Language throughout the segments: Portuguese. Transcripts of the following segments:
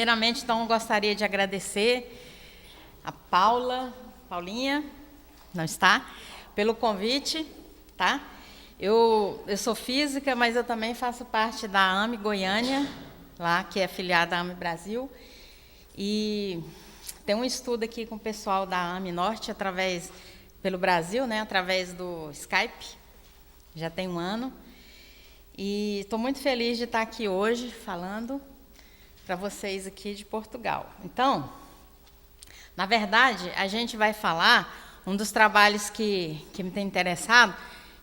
Primeiramente, então, gostaria de agradecer a Paulinha, não está, pelo convite, tá? Eu sou física, mas eu também faço parte da AME Goiânia, lá, que é afiliada à AME Brasil, e tem um estudo aqui com o pessoal da AME Norte, pelo Brasil, né, através do Skype, já tem um ano, e estou muito feliz de estar aqui hoje falando para vocês aqui de Portugal. Então, na verdade, a gente vai falar, um dos trabalhos que me tem interessado,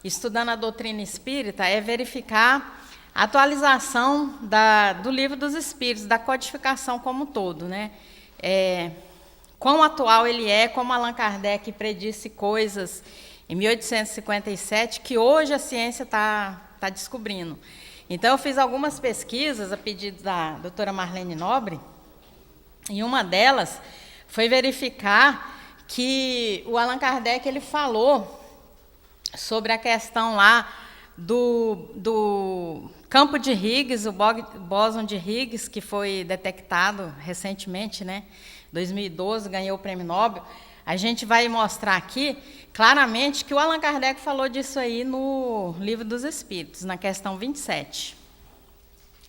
estudando a doutrina espírita, é verificar a atualização do Livro dos Espíritos, da codificação como um todo, né? Quão atual ele é, como Allan Kardec predisse coisas em 1857, que hoje a ciência está descobrindo. Então, eu fiz algumas pesquisas a pedido da doutora Marlene Nobre, e uma delas foi verificar que o Allan Kardec ele falou sobre a questão lá do campo de Higgs, o bóson de Higgs, que foi detectado recentemente, né? 2012, ganhou o Prêmio Nobel. A gente vai mostrar aqui claramente que o Allan Kardec falou disso aí no Livro dos Espíritos, na questão 27.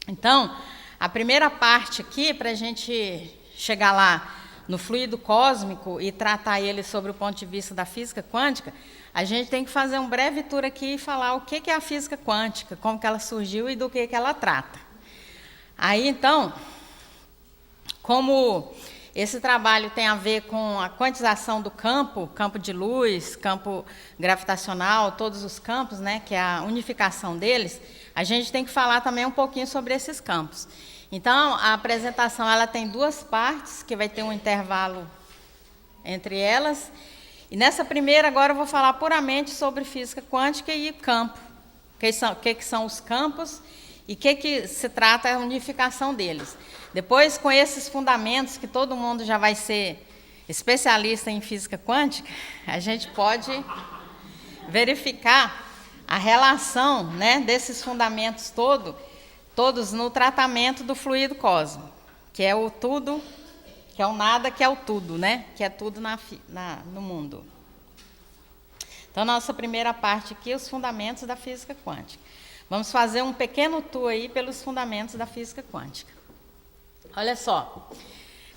Então, a primeira parte aqui, para a gente chegar lá no fluido cósmico e tratar ele sobre o ponto de vista da física quântica, a gente tem que fazer um breve tour aqui e falar o que é a física quântica, como que ela surgiu e do que ela trata. Aí, então, como esse trabalho tem a ver com a quantização do campo de luz, campo gravitacional, todos os campos, né, que é a unificação deles, a gente tem que falar também um pouquinho sobre esses campos. Então, a apresentação ela tem duas partes, que vai ter um intervalo entre elas. E nessa primeira, agora eu vou falar puramente sobre física quântica e campo. O que são os campos e o que se trata a unificação deles. Depois, com esses fundamentos, que todo mundo já vai ser especialista em física quântica, a gente pode verificar a relação, né, desses fundamentos todos no tratamento do fluido cósmico, que é o tudo, que é o nada, que é o tudo, né, que é tudo no mundo. Então, nossa primeira parte aqui, os fundamentos da física quântica. Vamos fazer um pequeno tour aí pelos fundamentos da física quântica. Olha só,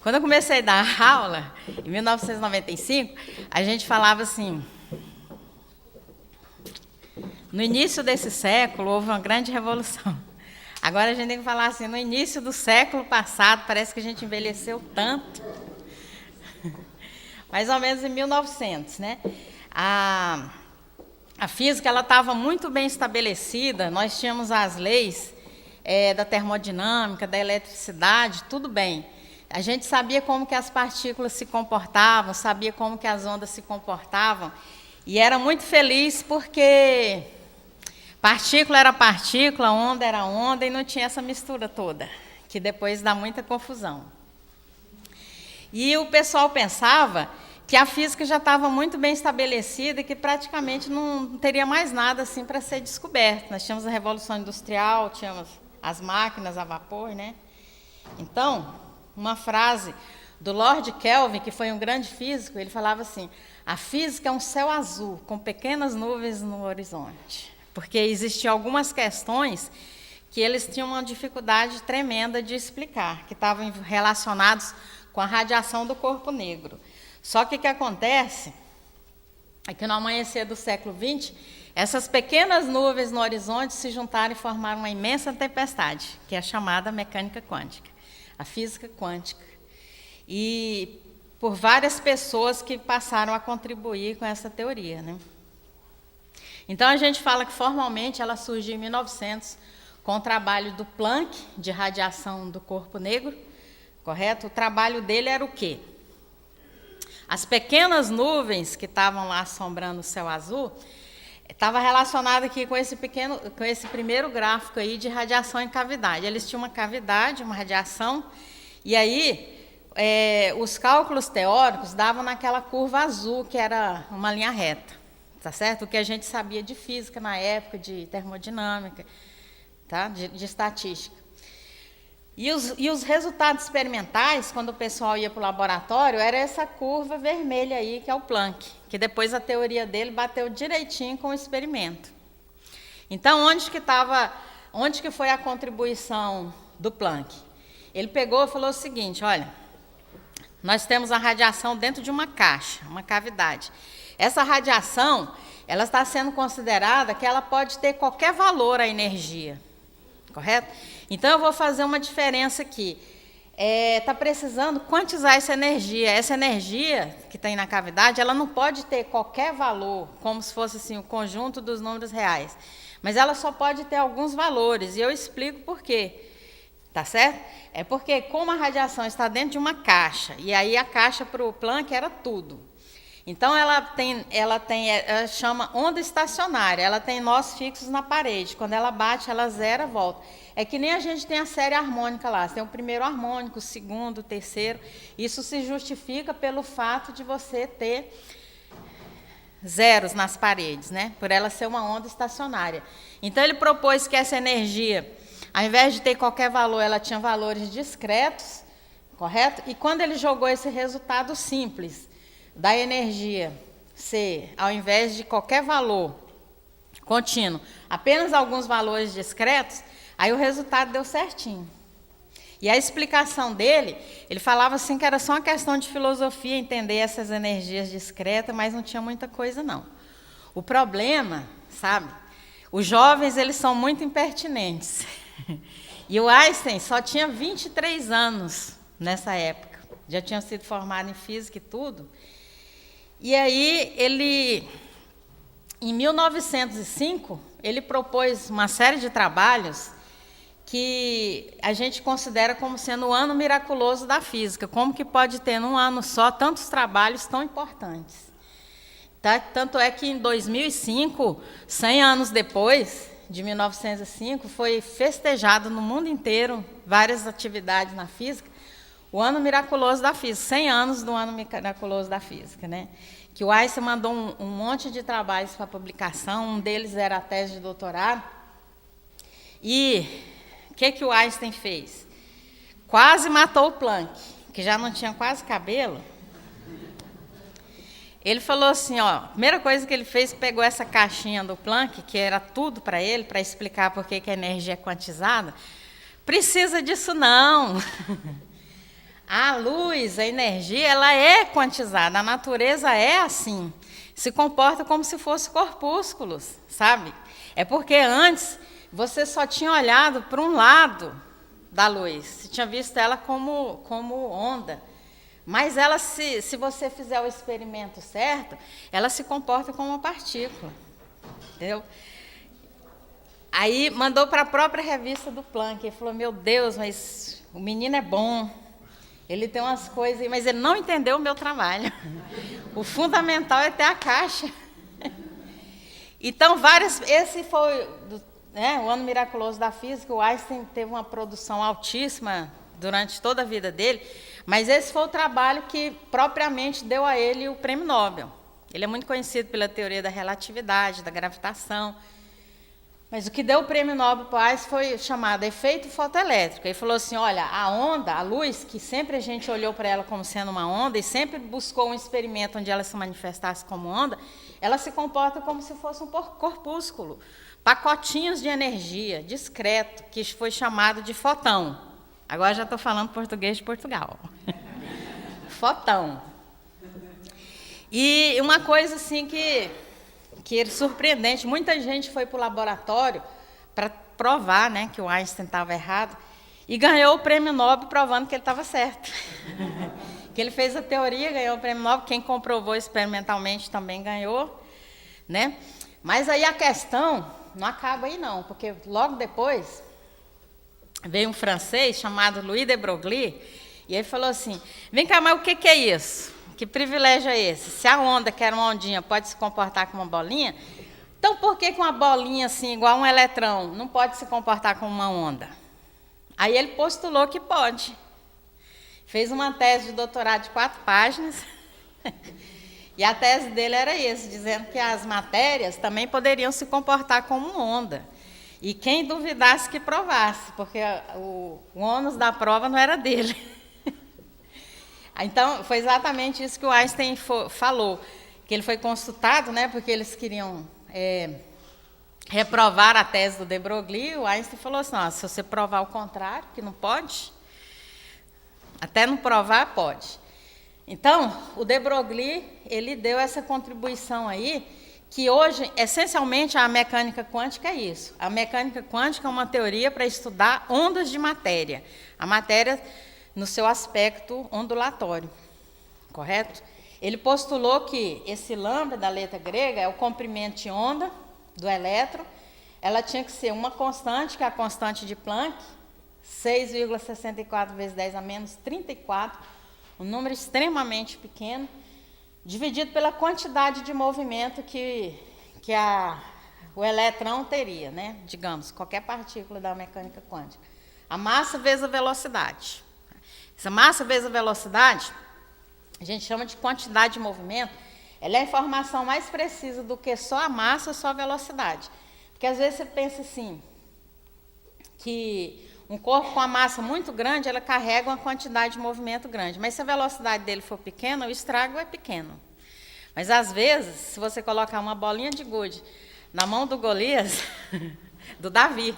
quando eu comecei a dar aula, em 1995, a gente falava assim, no início desse século houve uma grande revolução. Agora a gente tem que falar assim, no início do século passado, parece que a gente envelheceu tanto. Mais ou menos em 1900, né? A física ela estava muito bem estabelecida, nós tínhamos as leis da termodinâmica, da eletricidade, tudo bem. A gente sabia como que as partículas se comportavam, sabia como que as ondas se comportavam, e era muito feliz porque partícula era partícula, onda era onda, e não tinha essa mistura toda, que depois dá muita confusão. E o pessoal pensava que a física já estava muito bem estabelecida e que praticamente não teria mais nada assim para ser descoberto. Nós tínhamos a Revolução Industrial, tínhamos as máquinas a vapor, né? Então, uma frase do Lord Kelvin, que foi um grande físico, ele falava assim, a física é um céu azul, com pequenas nuvens no horizonte. Porque existiam algumas questões que eles tinham uma dificuldade tremenda de explicar, que estavam relacionados com a radiação do corpo negro. Só que o que acontece é que no amanhecer do século XX, essas pequenas nuvens no horizonte se juntaram e formaram uma imensa tempestade, que é a chamada mecânica quântica, a física quântica. E por várias pessoas que passaram a contribuir com essa teoria, né? Então, a gente fala que formalmente ela surgiu em 1900 com o trabalho do Planck, de radiação do corpo negro, correto? O trabalho dele era o quê? As pequenas nuvens que estavam lá assombrando o céu azul, estava relacionado aqui com esse primeiro gráfico aí de radiação em cavidade. Eles tinham uma cavidade, uma radiação, e aí os cálculos teóricos davam naquela curva azul, que era uma linha reta, tá certo? O que a gente sabia de física na época, de termodinâmica, tá? de estatística. E os resultados experimentais, quando o pessoal ia para o laboratório, era essa curva vermelha aí, que é o Planck, que depois a teoria dele bateu direitinho com o experimento. Então, onde que foi a contribuição do Planck? Ele pegou e falou o seguinte, olha, nós temos a radiação dentro de uma caixa, uma cavidade. Essa radiação, ela está sendo considerada que ela pode ter qualquer valor à energia, correto? Então, eu vou fazer uma diferença aqui. Está precisando quantizar essa energia. Essa energia que tem na cavidade, ela não pode ter qualquer valor, como se fosse assim, o conjunto dos números reais. Mas ela só pode ter alguns valores, e eu explico por quê. Tá certo? É porque, como a radiação está dentro de uma caixa, e aí a caixa para o Planck era tudo. Então, ela chama onda estacionária, ela tem nós fixos na parede. Quando ela bate, ela zera, volta. É que nem a gente tem a série harmônica lá. Você tem o primeiro harmônico, o segundo, o terceiro. Isso se justifica pelo fato de você ter zeros nas paredes, né? Por ela ser uma onda estacionária. Então, ele propôs que essa energia, ao invés de ter qualquer valor, ela tinha valores discretos, correto? E quando ele jogou esse resultado simples da energia ser, ao invés de qualquer valor contínuo, apenas alguns valores discretos, aí o resultado deu certinho. E a explicação dele, ele falava assim que era só uma questão de filosofia entender essas energias discretas, mas não tinha muita coisa não. O problema, sabe, os jovens eles são muito impertinentes. E o Einstein só tinha 23 anos nessa época, já tinha sido formado em física e tudo. E aí, em 1905, ele propôs uma série de trabalhos que a gente considera como sendo o ano miraculoso da física. Como que pode ter, num ano só, tantos trabalhos tão importantes? Tá? Tanto é que, em 2005, 100 anos depois, de 1905, foi festejado no mundo inteiro várias atividades na física, o ano miraculoso da física, 100 anos do ano miraculoso da física, né? Que o Einstein mandou um monte de trabalhos para publicação, um deles era a tese de doutorado. E o que o Einstein fez? Quase matou o Planck, que já não tinha quase cabelo. Ele falou assim, ó, a primeira coisa que ele fez, pegou essa caixinha do Planck, que era tudo para ele, para explicar por que a energia é quantizada. Precisa disso não. A luz, a energia, ela é quantizada, a natureza é assim, se comporta como se fosse corpúsculos, sabe? É porque antes você só tinha olhado para um lado da luz, você tinha visto ela como onda, mas ela, se você fizer o experimento certo, ela se comporta como uma partícula, entendeu? Aí mandou para a própria revista do Planck, ele falou, meu Deus, mas o menino é bom. Ele tem umas coisas, mas ele não entendeu o meu trabalho. O fundamental é ter a caixa. Então, esse foi o ano miraculoso da física. O Einstein teve uma produção altíssima durante toda a vida dele, mas esse foi o trabalho que propriamente deu a ele o prêmio Nobel. Ele é muito conhecido pela teoria da relatividade, da gravitação. Mas o que deu o prêmio Nobel para o Einstein foi chamado efeito fotoelétrico. Ele falou assim, olha, a onda, a luz, que sempre a gente olhou para ela como sendo uma onda e sempre buscou um experimento onde ela se manifestasse como onda, ela se comporta como se fosse um corpúsculo, pacotinhos de energia, discreto, que foi chamado de fotão. Agora já estou falando português de Portugal. Fotão. E uma coisa assim que era surpreendente, muita gente foi para o laboratório para provar, né, que o Einstein estava errado, e ganhou o prêmio Nobel provando que ele estava certo. Que ele fez a teoria, ganhou o prêmio Nobel, quem comprovou experimentalmente também ganhou, né? Mas aí a questão não acaba aí não, porque logo depois veio um francês chamado Louis de Broglie, e ele falou assim, vem cá, mas o que é isso? Que privilégio é esse? Se a onda, que era uma ondinha, pode se comportar como uma bolinha, então por que uma bolinha assim, igual um eletrão, não pode se comportar como uma onda? Aí ele postulou que pode. Fez uma tese de doutorado de 4 páginas, e a tese dele era essa, dizendo que as matérias também poderiam se comportar como onda. E quem duvidasse que provasse, porque o ônus da prova não era dele. Então, foi exatamente isso que o Einstein falou, que ele foi consultado, né, porque eles queriam reprovar a tese do de Broglie. O Einstein falou assim, ó, se você provar o contrário, que não pode, até não provar, pode. Então, o de Broglie, ele deu essa contribuição aí, que hoje, essencialmente, a mecânica quântica é isso. A mecânica quântica é uma teoria para estudar ondas de matéria. A matéria no seu aspecto ondulatório, correto? Ele postulou que esse lambda da letra grega é o comprimento de onda do elétron. Ela tinha que ser uma constante, que é a constante de Planck, 6,64 vezes 10 a menos 34, um número extremamente pequeno, dividido pela quantidade de movimento que o elétron teria, né? Digamos, qualquer partícula da mecânica quântica. A massa vezes a velocidade. Essa massa vezes a velocidade, a gente chama de quantidade de movimento, ela é a informação mais precisa do que só a massa ou só a velocidade. Porque às vezes você pensa assim, que um corpo com a massa muito grande, ela carrega uma quantidade de movimento grande. Mas se a velocidade dele for pequena, o estrago é pequeno. Mas, às vezes, se você colocar uma bolinha de gude na mão do Golias, do Davi,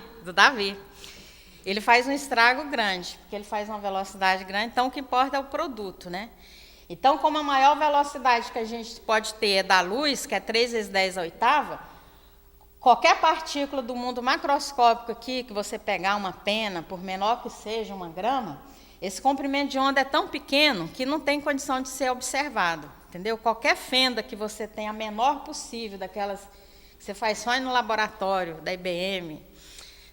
ele faz um estrago grande, porque ele faz uma velocidade grande, então o que importa é o produto, né? Então, como a maior velocidade que a gente pode ter é da luz, que é 3 vezes 10 a oitava, qualquer partícula do mundo macroscópico aqui, que você pegar uma pena, por menor que seja uma grama, esse comprimento de onda é tão pequeno que não tem condição de ser observado, entendeu? Qualquer fenda que você tenha, a menor possível, daquelas que você faz só no laboratório, da IBM,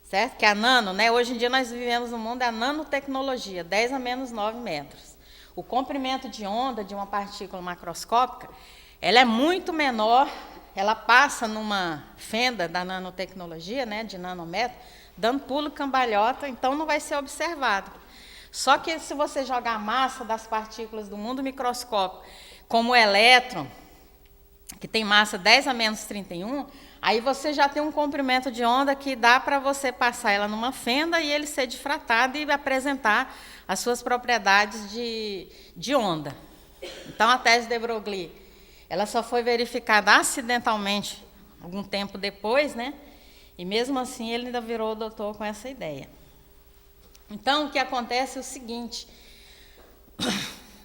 certo? Que é a nano, né? Hoje em dia nós vivemos no mundo da nanotecnologia, 10 a menos 9 metros. O comprimento de onda de uma partícula macroscópica, ela é muito menor. Ela passa numa fenda da nanotecnologia, né, de nanômetro, dando pulo cambalhota, então não vai ser observado. Só que se você jogar a massa das partículas do mundo microscópico, como o elétron, que tem massa 10 a menos 31, aí você já tem um comprimento de onda que dá para você passar ela numa fenda e ele ser difratado e apresentar as suas propriedades de onda. Então, a tese de Broglie, ela só foi verificada acidentalmente algum tempo depois, né? E mesmo assim ele ainda virou doutor com essa ideia. Então, o que acontece é o seguinte,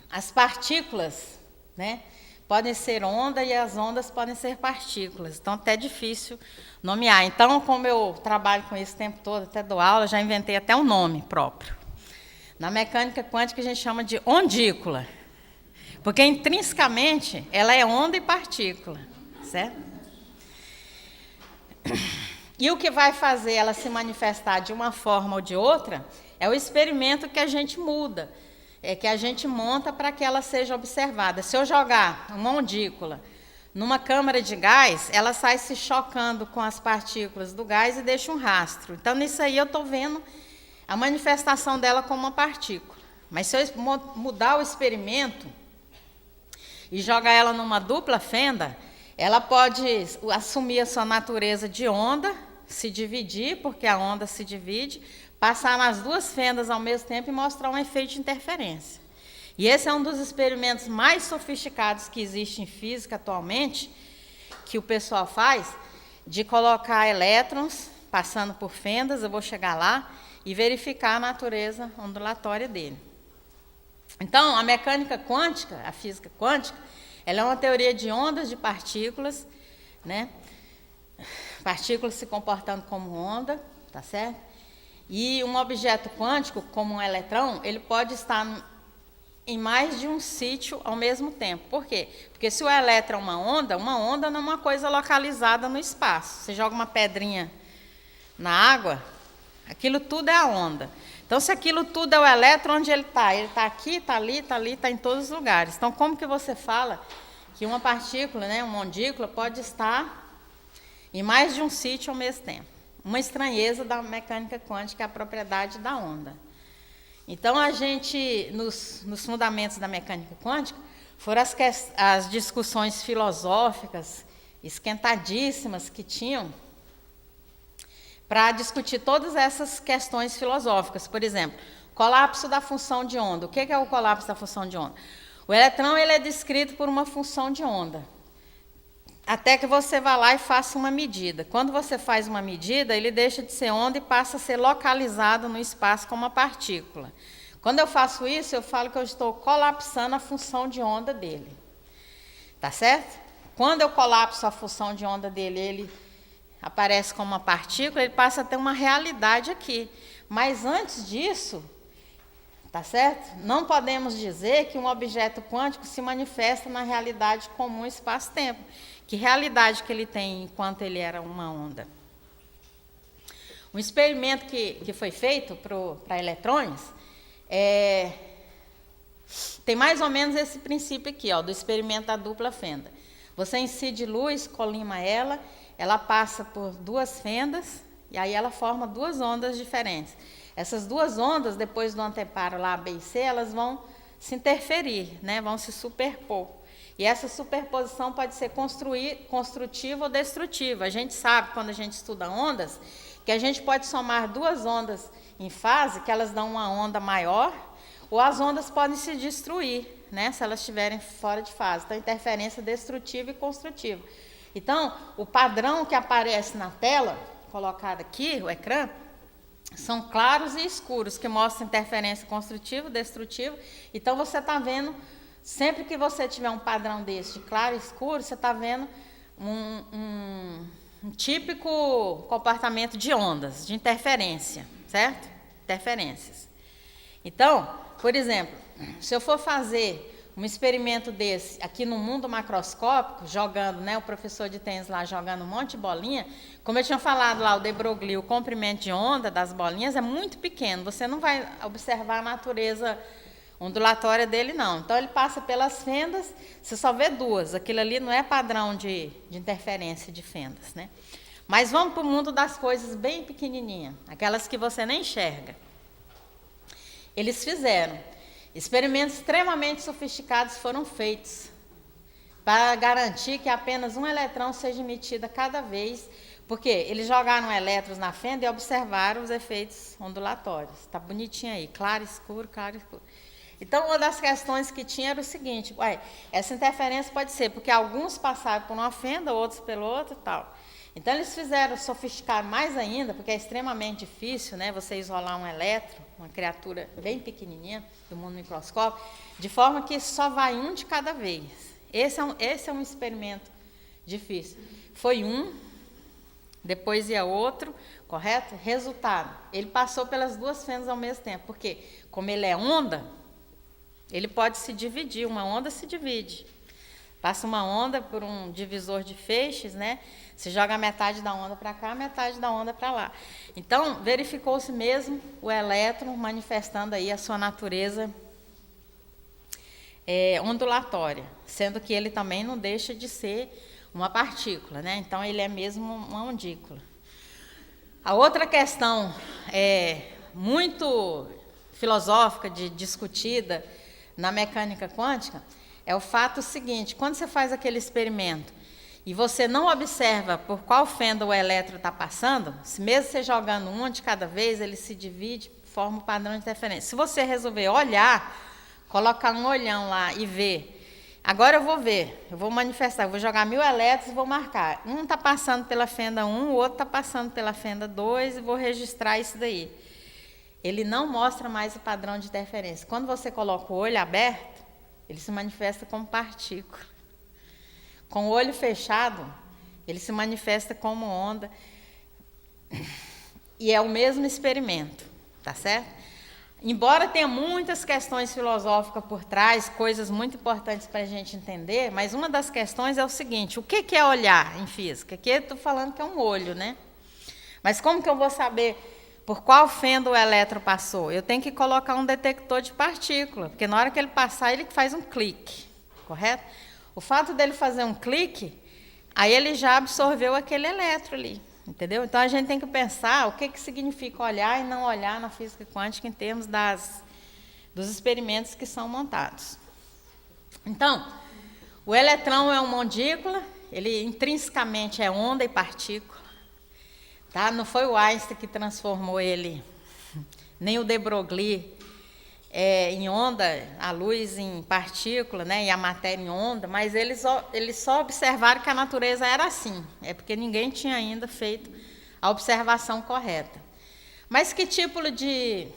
as partículas, né, podem ser onda e as ondas podem ser partículas, então até é difícil nomear. Então, como eu trabalho com isso o tempo todo, até dou aula, já inventei até um nome próprio. Na mecânica quântica a gente chama de ondícula. Porque, intrinsecamente, ela é onda e partícula, certo? E o que vai fazer ela se manifestar de uma forma ou de outra é o experimento que a gente muda, que a gente monta para que ela seja observada. Se eu jogar uma ondícula numa câmara de gás, ela sai se chocando com as partículas do gás e deixa um rastro. Então, nisso aí eu estou vendo a manifestação dela como uma partícula. Mas se eu mudar o experimento e jogar ela numa dupla fenda, ela pode assumir a sua natureza de onda, se dividir, porque a onda se divide, passar nas duas fendas ao mesmo tempo e mostrar um efeito de interferência. E esse é um dos experimentos mais sofisticados que existe em física atualmente, que o pessoal faz, de colocar elétrons passando por fendas, eu vou chegar lá, e verificar a natureza ondulatória dele. Então, a mecânica quântica, a física quântica, ela é uma teoria de ondas de partículas, né? Partículas se comportando como onda, tá certo? E um objeto quântico, como um eletrão, ele pode estar em mais de um sítio ao mesmo tempo. Por quê? Porque se o elétron é uma onda não é uma coisa localizada no espaço. Você joga uma pedrinha na água, aquilo tudo é a onda. Então, se aquilo tudo é o elétron, onde ele está? Ele está aqui, está ali, está em todos os lugares. Então, como que você fala que uma partícula, né, uma ondícula, pode estar em mais de um sítio ao mesmo tempo? Uma estranheza da mecânica quântica é a propriedade da onda. Então, a gente, nos fundamentos da mecânica quântica, foram as discussões filosóficas esquentadíssimas que tinham para discutir todas essas questões filosóficas. Por exemplo, colapso da função de onda. O que é o colapso da função de onda? O eletrão ele é descrito por uma função de onda, até que você vá lá e faça uma medida. Quando você faz uma medida, ele deixa de ser onda e passa a ser localizado no espaço como uma partícula. Quando eu faço isso, eu falo que eu estou colapsando a função de onda dele. Tá certo? Quando eu colapso a função de onda dele, ele aparece como uma partícula, ele passa a ter uma realidade aqui. Mas antes disso, tá certo? Não podemos dizer que um objeto quântico se manifesta na realidade comum espaço-tempo. Que realidade que ele tem enquanto ele era uma onda? Um experimento que foi feito para eletrões tem mais ou menos esse princípio aqui, ó, do experimento da dupla fenda. Você incide luz, colima ela passa por duas fendas e aí ela forma duas ondas diferentes. Essas duas ondas, depois do anteparo lá, B e C, elas vão se interferir, né? Vão se superpor. E essa superposição pode ser construtiva ou destrutiva. A gente sabe, quando a gente estuda ondas, que a gente pode somar duas ondas em fase, que elas dão uma onda maior, ou as ondas podem se destruir, né? Se elas estiverem fora de fase. Então, interferência destrutiva e construtiva. Então, o padrão que aparece na tela, colocado aqui, o ecrã, são claros e escuros, que mostram interferência construtiva, destrutiva. Então, você está vendo, sempre que você tiver um padrão desse, de claro e escuro, você está vendo um típico comportamento de ondas, de interferência, certo? Interferências. Então, por exemplo, se eu for fazer um experimento desse aqui no mundo macroscópico, jogando, né, o professor de tênis lá jogando um monte de bolinha, como eu tinha falado lá, o de Broglie, o comprimento de onda das bolinhas é muito pequeno, você não vai observar a natureza ondulatória dele, não. Então, ele passa pelas fendas, você só vê duas, aquilo ali não é padrão de interferência de fendas, né? Mas vamos para o mundo das coisas bem pequenininhas, aquelas que você nem enxerga. Eles fizeram experimentos extremamente sofisticados, foram feitos para garantir que apenas um eletrão seja emitido a cada vez, porque eles jogaram elétrons na fenda e observaram os efeitos ondulatórios. Está bonitinho aí, claro, escuro, claro, escuro. Então, uma das questões que tinha era o seguinte, essa interferência pode ser porque alguns passaram por uma fenda, outros pelo outro e tal. Então, eles sofisticaram mais ainda, porque é extremamente difícil, né, você isolar um elétron, uma criatura bem pequenininha, do mundo microscópico, de forma que só vai um de cada vez. Esse é um experimento difícil. Foi um, depois ia outro, correto? Resultado, ele passou pelas duas fendas ao mesmo tempo, porque como ele é onda, ele pode se dividir, uma onda se divide. Passa uma onda por um divisor de feixes, né? Você joga metade da onda para cá, metade da onda para lá. Então, verificou-se mesmo o elétron manifestando aí a sua natureza ondulatória, sendo que ele também não deixa de ser uma partícula, né? Então, ele é mesmo uma ondícula. A outra questão muito filosófica, discutida na mecânica quântica, é o fato seguinte: quando você faz aquele experimento e você não observa por qual fenda o elétron está passando, se mesmo você jogando um de cada vez, ele se divide, forma um padrão de interferência. Se você resolver olhar, colocar um olhão lá e ver, agora eu vou ver, eu vou manifestar, eu vou jogar 1000 elétrons e vou marcar. Um está passando pela fenda 1, o outro está passando pela fenda 2 e vou registrar isso daí. Ele não mostra mais o padrão de interferência. Quando você coloca o olho aberto, ele se manifesta como partícula. Com o olho fechado, ele se manifesta como onda. E é o mesmo experimento, tá certo? Embora tenha muitas questões filosóficas por trás, coisas muito importantes para a gente entender, mas uma das questões é o seguinte: o que é olhar em física? Aqui eu estou falando que é um olho, né? Mas como que eu vou saber por qual fenda o elétron passou? Eu tenho que colocar um detector de partícula, porque na hora que ele passar, ele faz um clique, correto? O fato dele fazer um clique, aí ele já absorveu aquele elétron ali, entendeu? Então, a gente tem que pensar o que significa olhar e não olhar na física quântica em termos dos experimentos que são montados. Então, o eletrão é uma ondícula, ele intrinsecamente é onda e partícula. Tá? Não foi o Einstein que transformou ele, nem o de Broglie, em onda, a luz em partícula, né, e a matéria em onda, mas eles só observaram que a natureza era assim. É porque ninguém tinha ainda feito a observação correta. Mas que tipo de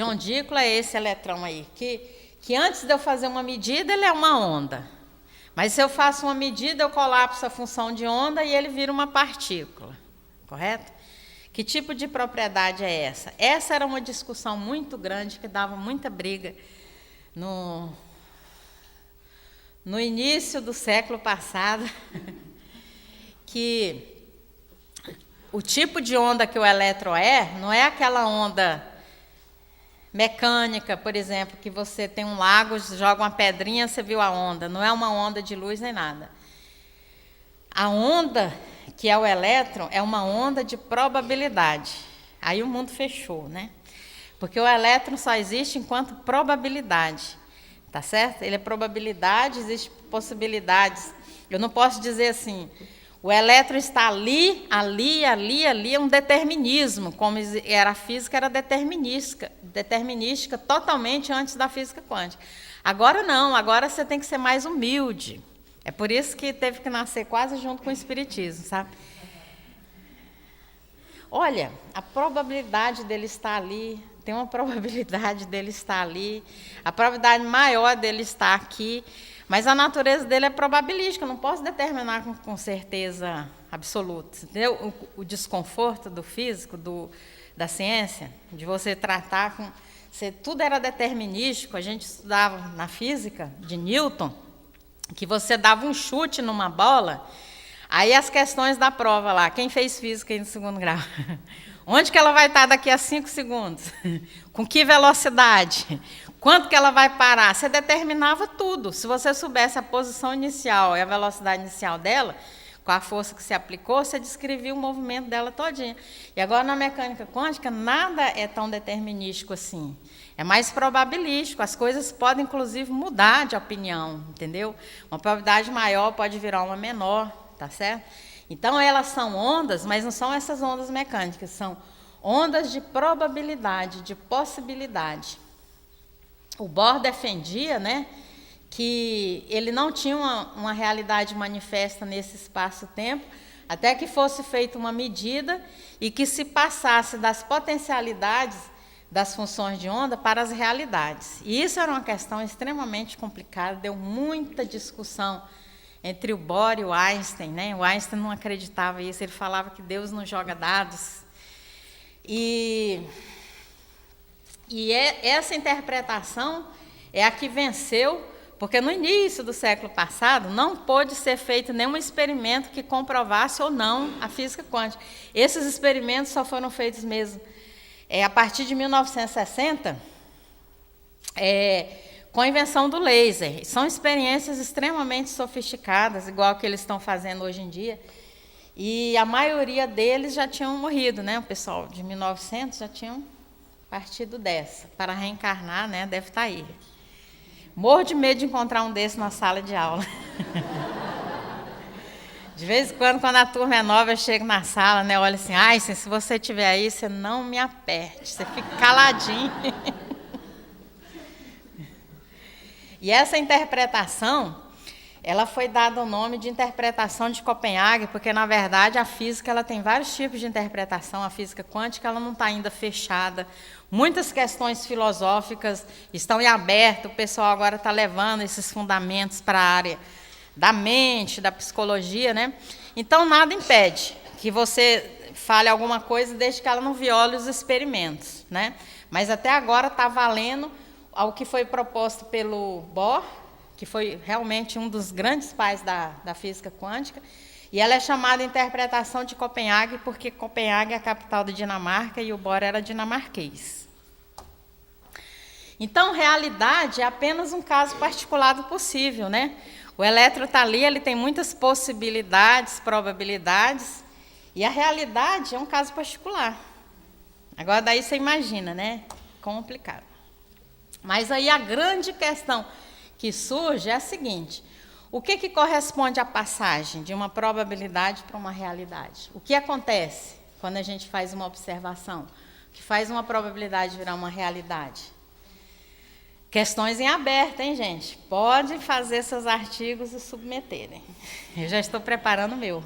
ondícula é esse eletrão aí? Que antes de eu fazer uma medida, ele é uma onda. Mas se eu faço uma medida, eu colapso a função de onda e ele vira uma partícula. Correto? Que tipo de propriedade é essa? Essa era uma discussão muito grande que dava muita briga no início do século passado, que o tipo de onda que o elétron não é aquela onda mecânica, por exemplo, que você tem um lago, joga uma pedrinha, você viu a onda. Não é uma onda de luz nem nada. A onda que é o elétron é uma onda de probabilidade. Aí o mundo fechou, né? Porque o elétron só existe enquanto probabilidade, tá certo? Ele é probabilidade, existe possibilidades. Eu não posso dizer assim, o elétron está ali, é um determinismo, como era a física, era determinística totalmente antes da física quântica. Agora não, agora você tem que ser mais humilde. É por isso que teve que nascer quase junto com o Espiritismo, sabe? Olha, a probabilidade dele estar ali, tem uma probabilidade dele estar ali, a probabilidade maior dele estar aqui, mas a natureza dele é probabilística, eu não posso determinar com certeza absoluta. Entendeu? O desconforto do físico, da ciência, de você tratar com... tudo era determinístico, a gente estudava na física de Newton, que você dava um chute numa bola, aí as questões da prova lá, quem fez física aí no segundo grau? Onde que ela vai estar daqui a 5 segundos? Com que velocidade? Quanto que ela vai parar? Você determinava tudo. Se você soubesse a posição inicial e a velocidade inicial dela, com a força que se aplicou, você descrevia o movimento dela todinha. E agora, na mecânica quântica, nada é tão determinístico assim. É mais probabilístico. As coisas podem, inclusive, mudar de opinião, entendeu? Uma probabilidade maior pode virar uma menor, tá certo? Então, elas são ondas, mas não são essas ondas mecânicas, são ondas de probabilidade, de possibilidade. O Bohr defendia, né, que ele não tinha uma realidade manifesta nesse espaço-tempo, até que fosse feita uma medida e que se passasse das potencialidades das funções de onda para as realidades. E isso era uma questão extremamente complicada, deu muita discussão entre o Bohr e o Einstein, né? O Einstein não acreditava nisso, ele falava que Deus não joga dados. E essa interpretação é a que venceu, porque no início do século passado não pôde ser feito nenhum experimento que comprovasse ou não a física quântica. Esses experimentos só foram feitos mesmo a partir de 1960, com a invenção do laser. São experiências extremamente sofisticadas, igual que eles estão fazendo hoje em dia, e a maioria deles já tinham morrido, né? O pessoal de 1900 já tinham partido dessa, para reencarnar, né? Deve estar aí. Morro de medo de encontrar um desses na sala de aula. De vez em quando a turma é nova, eu chego na sala, né? Olha assim, ai, se você estiver aí, você não me aperte, você fica caladinho. E essa interpretação, ela foi dada o nome de interpretação de Copenhague, porque, na verdade, a física ela tem vários tipos de interpretação. A física quântica ela não está ainda fechada. Muitas questões filosóficas estão em aberto. O pessoal agora está levando esses fundamentos para a área da mente, da psicologia, né? Então, nada impede que você fale alguma coisa desde que ela não viole os experimentos, né? Mas, até agora, está valendo ao que foi proposto pelo Bohr, que foi realmente um dos grandes pais da física quântica, e ela é chamada interpretação de Copenhague, porque Copenhague é a capital da Dinamarca e o Bohr era dinamarquês. Então, realidade é apenas um caso particular do possível, né? O elétron está ali, ele tem muitas possibilidades, probabilidades, e a realidade é um caso particular. Agora, daí você imagina, né? Complicado. Mas aí a grande questão que surge é a seguinte: O que corresponde à passagem de uma probabilidade para uma realidade? O que acontece quando a gente faz uma observação que faz uma probabilidade virar uma realidade? Questões em aberto, hein, gente? Pode fazer seus artigos e submeterem. Eu já estou preparando o meu.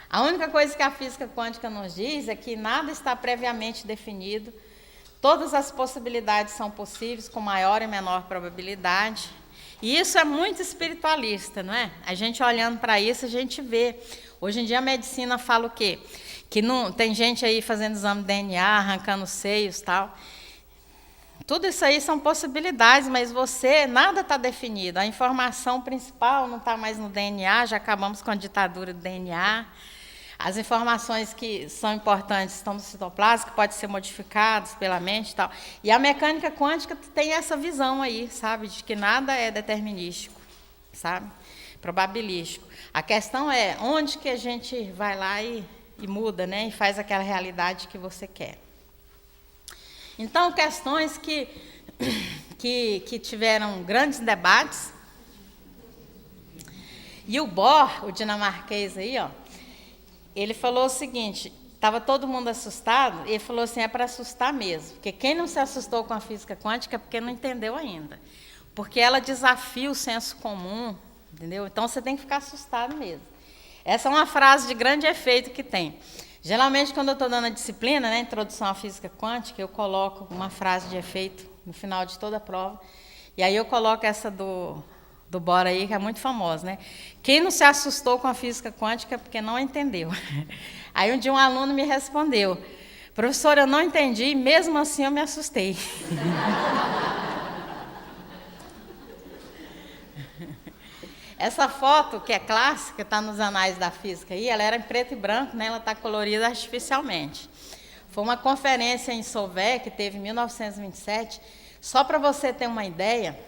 A única coisa que a física quântica nos diz é que nada está previamente definido, todas as possibilidades são possíveis com maior e menor probabilidade. E isso é muito espiritualista, não é? A gente olhando para isso, a gente vê. Hoje em dia a medicina fala o quê? Que não, tem gente aí fazendo exame de DNA, arrancando seios e tal. Tudo isso aí são possibilidades, mas nada está definido. A informação principal não está mais no DNA, já acabamos com a ditadura do DNA. As informações que são importantes estão no citoplasma, que podem ser modificadas pela mente e tal. E a mecânica quântica tem essa visão aí, sabe, de que nada é determinístico, sabe, probabilístico. A questão é onde que a gente vai lá e muda, né, e faz aquela realidade que você quer. Então, questões que tiveram grandes debates. E o Bohr, o dinamarquês aí, ó, ele falou o seguinte, estava todo mundo assustado, e ele falou assim, é para assustar mesmo, porque quem não se assustou com a física quântica é porque não entendeu ainda, porque ela desafia o senso comum, entendeu? Então, você tem que ficar assustado mesmo. Essa é uma frase de grande efeito que tem. Geralmente, quando eu estou dando a disciplina, né, Introdução à Física Quântica, eu coloco uma frase de efeito no final de toda a prova, e aí eu coloco essa do Bohr aí, que é muito famosa, né? Quem não se assustou com a física quântica é porque não entendeu. Aí um dia um aluno me respondeu, professor, eu não entendi, mesmo assim eu me assustei. Essa foto, que é clássica, está nos anais da física aí, ela era em preto e branco, né? Ela está colorida artificialmente. Foi uma conferência em Solvay, que teve em 1927. Só para você ter uma ideia,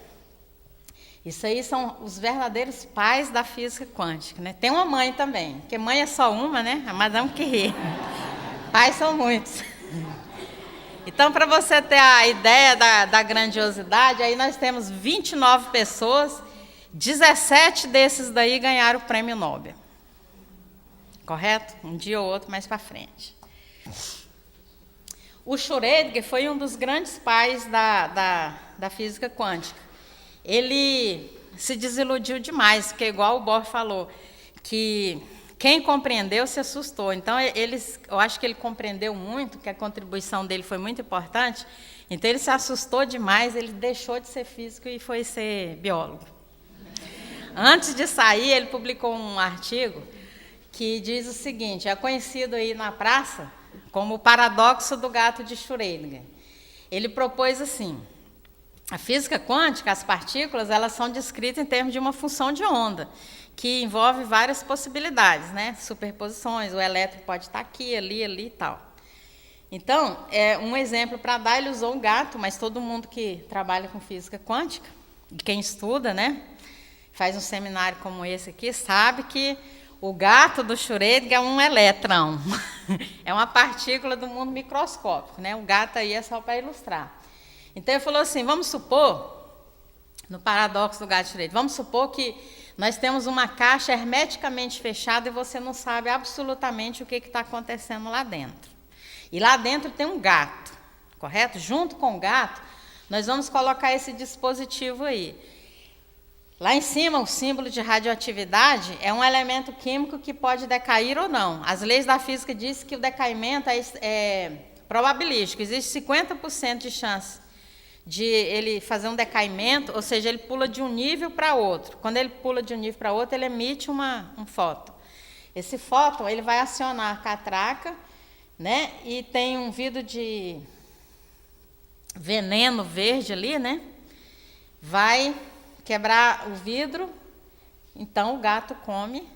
isso aí são os verdadeiros pais da física quântica, né? Tem uma mãe também, porque mãe é só uma, né? A Madame Curie. Pais são muitos. Então, para você ter a ideia da grandiosidade, aí nós temos 29 pessoas, 17 desses daí ganharam o prêmio Nobel. Correto? Um dia ou outro mais para frente. O Schrödinger foi um dos grandes pais da física quântica. Ele se desiludiu demais, porque igual o Bohr falou, que quem compreendeu se assustou. Então, eu acho que ele compreendeu muito, que a contribuição dele foi muito importante, então ele se assustou demais, ele deixou de ser físico e foi ser biólogo. Antes de sair, ele publicou um artigo que diz o seguinte, é conhecido aí na praça como o paradoxo do gato de Schrödinger. Ele propôs assim, a física quântica, as partículas, elas são descritas em termos de uma função de onda, que envolve várias possibilidades, né? Superposições, o elétron pode estar aqui, ali e tal. Então, um exemplo para dar, ele usou um gato, mas todo mundo que trabalha com física quântica, quem estuda, né, faz um seminário como esse aqui, sabe que o gato do Schrödinger é um elétron, é uma partícula do mundo microscópico, né? O gato aí é só para ilustrar. Então, ele falou assim, vamos supor, no paradoxo do gato de Schrödinger, vamos supor que nós temos uma caixa hermeticamente fechada e você não sabe absolutamente o que está acontecendo lá dentro. E lá dentro tem um gato, correto? Junto com o gato, nós vamos colocar esse dispositivo aí. Lá em cima, o símbolo de radioatividade é um elemento químico que pode decair ou não. As leis da física dizem que o decaimento é probabilístico, existe 50% de chance de ele fazer um decaimento, ou seja, ele pula de um nível para outro. Quando ele pula de um nível para outro, ele emite um fóton. Esse fóton ele vai acionar a catraca, né? E tem um vidro de veneno verde ali, né? Vai quebrar o vidro, então o gato come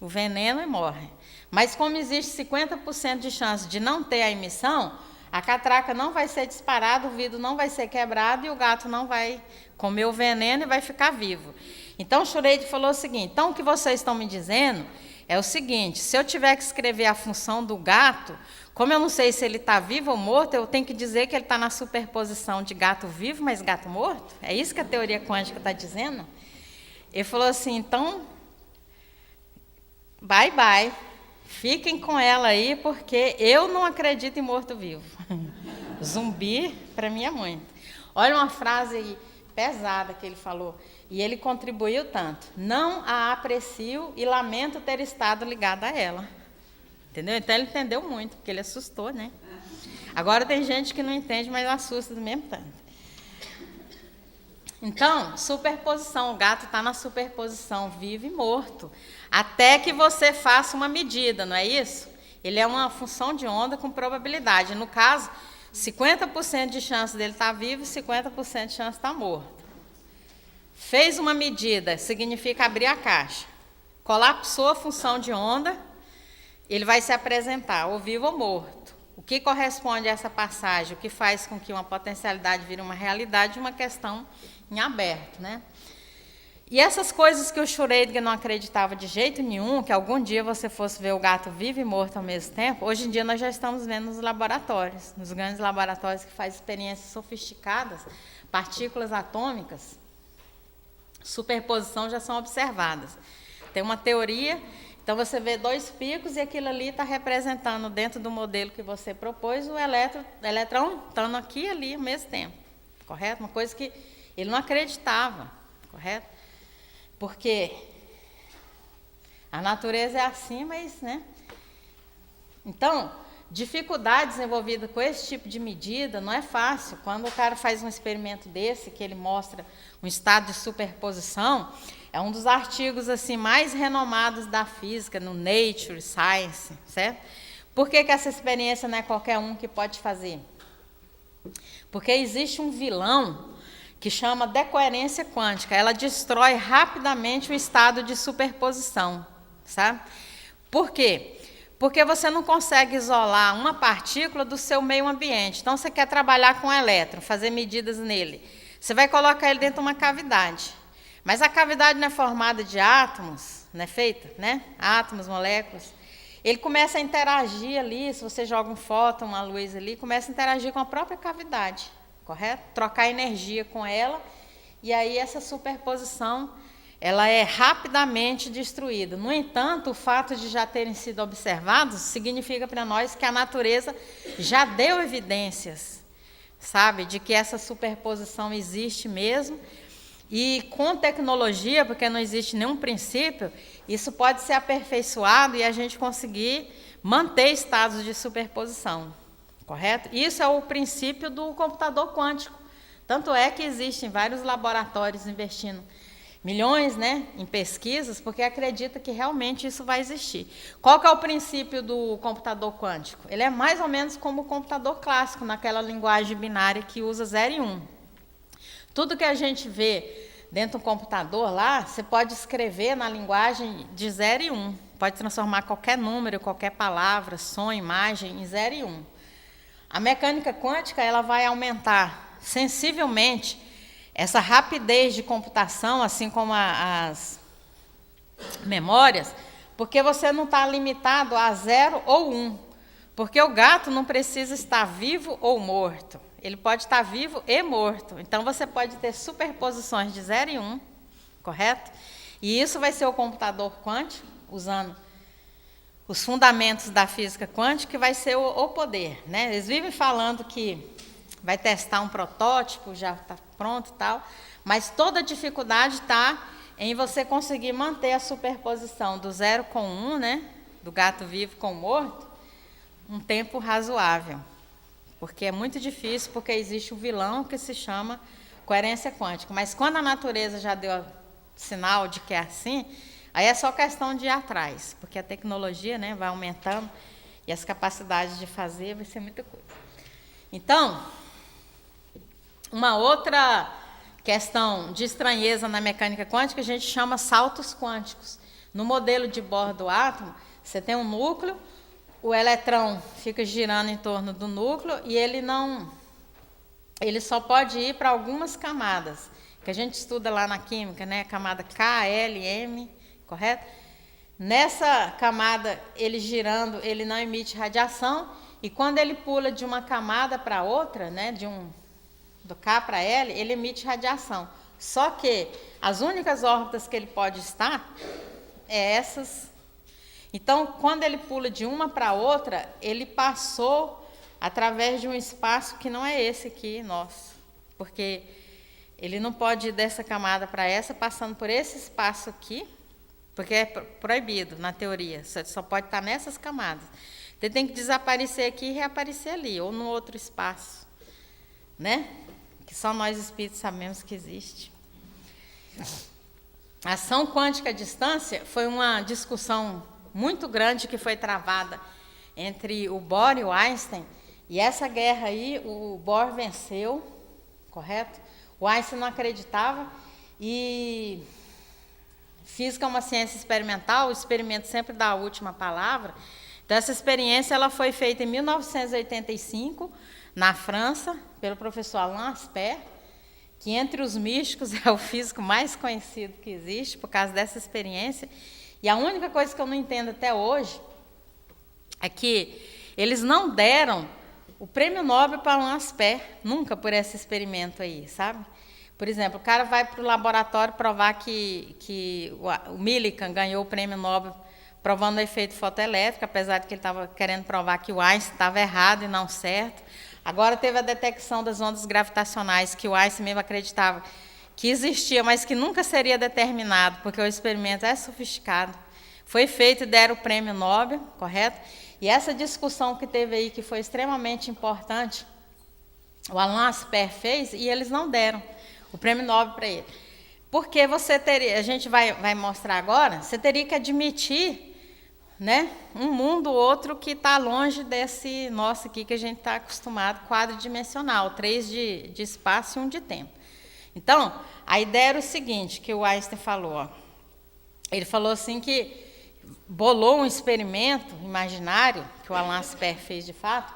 o veneno e morre. Mas como existe 50% de chance de não ter a emissão, a catraca não vai ser disparada, o vidro não vai ser quebrado e o gato não vai comer o veneno e vai ficar vivo. Então, o Schrödinger falou o seguinte, então o que vocês estão me dizendo é o seguinte, se eu tiver que escrever a função do gato, como eu não sei se ele está vivo ou morto, eu tenho que dizer que ele está na superposição de gato vivo, mas gato morto? É isso que a teoria quântica está dizendo? Ele falou assim, então, bye, bye. Fiquem com ela aí, porque eu não acredito em morto-vivo. Zumbi, para mim, é muito. Olha uma frase aí, pesada que ele falou. E ele contribuiu tanto. Não a aprecio e lamento ter estado ligado a ela. Entendeu? Então ele entendeu muito, porque ele assustou, né? Agora tem gente que não entende, mas assusta do mesmo tanto. Então, superposição. O gato está na superposição, vivo e morto. Até que você faça uma medida, não é isso? Ele é uma função de onda com probabilidade. No caso, 50% de chance dele estar vivo e 50% de chance de estar morto. Fez uma medida, significa abrir a caixa. Colapsou a função de onda, ele vai se apresentar, ou vivo ou morto. O que corresponde a essa passagem? O que faz com que uma potencialidade vire uma realidade, uma questão em aberto, né? E essas coisas que o Schrödinger não acreditava de jeito nenhum, que algum dia você fosse ver o gato vivo e morto ao mesmo tempo, hoje em dia nós já estamos vendo nos laboratórios, nos grandes laboratórios que fazem experiências sofisticadas, partículas atômicas, superposição já são observadas. Tem uma teoria, então você vê dois picos e aquilo ali está representando dentro do modelo que você propôs o elétron estando aqui e ali ao mesmo tempo, correto? Uma coisa que ele não acreditava, correto? Porque a natureza é assim, mas, né? Então, dificuldades envolvidas com esse tipo de medida não é fácil. Quando o cara faz um experimento desse, que ele mostra um estado de superposição, é um dos artigos assim mais renomados da física, no Nature Science, certo? Por que essa experiência não é qualquer um que pode fazer? Porque existe um vilão que chama decoerência quântica. Ela destrói rapidamente o estado de superposição, sabe? Por quê? Porque você não consegue isolar uma partícula do seu meio ambiente. Então, você quer trabalhar com elétron, fazer medidas nele. Você vai colocar ele dentro de uma cavidade. Mas a cavidade não é formada de átomos, não é feita, né? Átomos, moléculas. Ele começa a interagir ali, se você joga um fóton, uma luz ali, começa a interagir com a própria cavidade, correto? Trocar energia com ela, e aí essa superposição, ela é rapidamente destruída. No entanto, o fato de já terem sido observados significa para nós que a natureza já deu evidências, sabe, de que essa superposição existe mesmo. E com tecnologia, porque não existe nenhum princípio, isso pode ser aperfeiçoado e a gente conseguir manter estados de superposição, correto? Isso é o princípio do computador quântico. Tanto é que existem vários laboratórios investindo milhões, né, em pesquisas, porque acredita que realmente isso vai existir. Qual que é o princípio do computador quântico? Ele é mais ou menos como o computador clássico, naquela linguagem binária que usa 0 e 1. Tudo que a gente vê dentro do computador lá, você pode escrever na linguagem de 0 e 1. Pode transformar qualquer número, qualquer palavra, som, imagem em 0 e 1. A mecânica quântica, ela vai aumentar sensivelmente essa rapidez de computação, assim como as memórias, porque você não está limitado a 0 ou 1. Porque o gato não precisa estar vivo ou morto. Ele pode estar vivo e morto. Então, você pode ter superposições de 0 e 1, correto? E isso vai ser o computador quântico, usando os fundamentos da física quântica, que vai ser o poder, né? Eles vivem falando que vai testar um protótipo, já está pronto e tal, mas toda a dificuldade está em você conseguir manter a superposição do 0 com 1, né? Do gato vivo com o morto, um tempo razoável. Porque é muito difícil, porque existe um vilão que se chama coerência quântica. Mas quando a natureza já deu sinal de que é assim, aí é só questão de ir atrás, porque a tecnologia, né, vai aumentando e as capacidades de fazer vai ser muita coisa. Então, uma outra questão de estranheza na mecânica quântica a gente chama saltos quânticos. No modelo de Bohr do átomo, você tem um núcleo, o eletrão fica girando em torno do núcleo e ele só pode ir para algumas camadas, que a gente estuda lá na química, né? Camada K, L, M, correto? Nessa camada, ele girando, ele não emite radiação, e quando ele pula de uma camada para outra, né? Do K para L, ele emite radiação. Só que as únicas órbitas que ele pode estar é essas. Então, quando ele pula de uma para outra, ele passou através de um espaço que não é esse aqui, nosso. Porque ele não pode ir dessa camada para essa, passando por esse espaço aqui, porque é proibido, na teoria. Você só pode estar nessas camadas. Então, ele tem que desaparecer aqui e reaparecer ali, ou no outro espaço, né? Que só nós espíritos sabemos que existe. A ação quântica à distância foi uma discussão muito grande que foi travada entre o Bohr e o Einstein. E essa guerra aí, o Bohr venceu, correto? O Einstein não acreditava. E física é uma ciência experimental, o experimento sempre dá a última palavra. Então, essa experiência ela foi feita em 1985, na França, pelo professor Alain Aspect, que entre os místicos é o físico mais conhecido que existe, por causa dessa experiência. E a única coisa que eu não entendo até hoje é que eles não deram o prêmio Nobel para Alain Aspect, nunca por esse experimento aí, sabe? Por exemplo, o cara vai para o laboratório provar que o Millikan ganhou o prêmio Nobel provando o efeito fotoelétrico, apesar de que ele estava querendo provar que o Einstein estava errado e não certo. Agora teve a detecção das ondas gravitacionais, que o Einstein mesmo acreditava que existia, mas que nunca seria determinado, porque o experimento é sofisticado. Foi feito e deram o prêmio Nobel, correto? E essa discussão que teve aí, que foi extremamente importante, o Alain Aspect fez, e eles não deram o prêmio Nobel para ele. Porque você teria, a gente vai mostrar agora, você teria que admitir, né, um mundo outro que está longe desse nosso aqui, que a gente está acostumado, quadridimensional, 3 de espaço e 1 de tempo. Então, a ideia era o seguinte, que o Einstein falou, ó, ele falou assim que bolou um experimento imaginário, que o Alain Aspect fez de fato,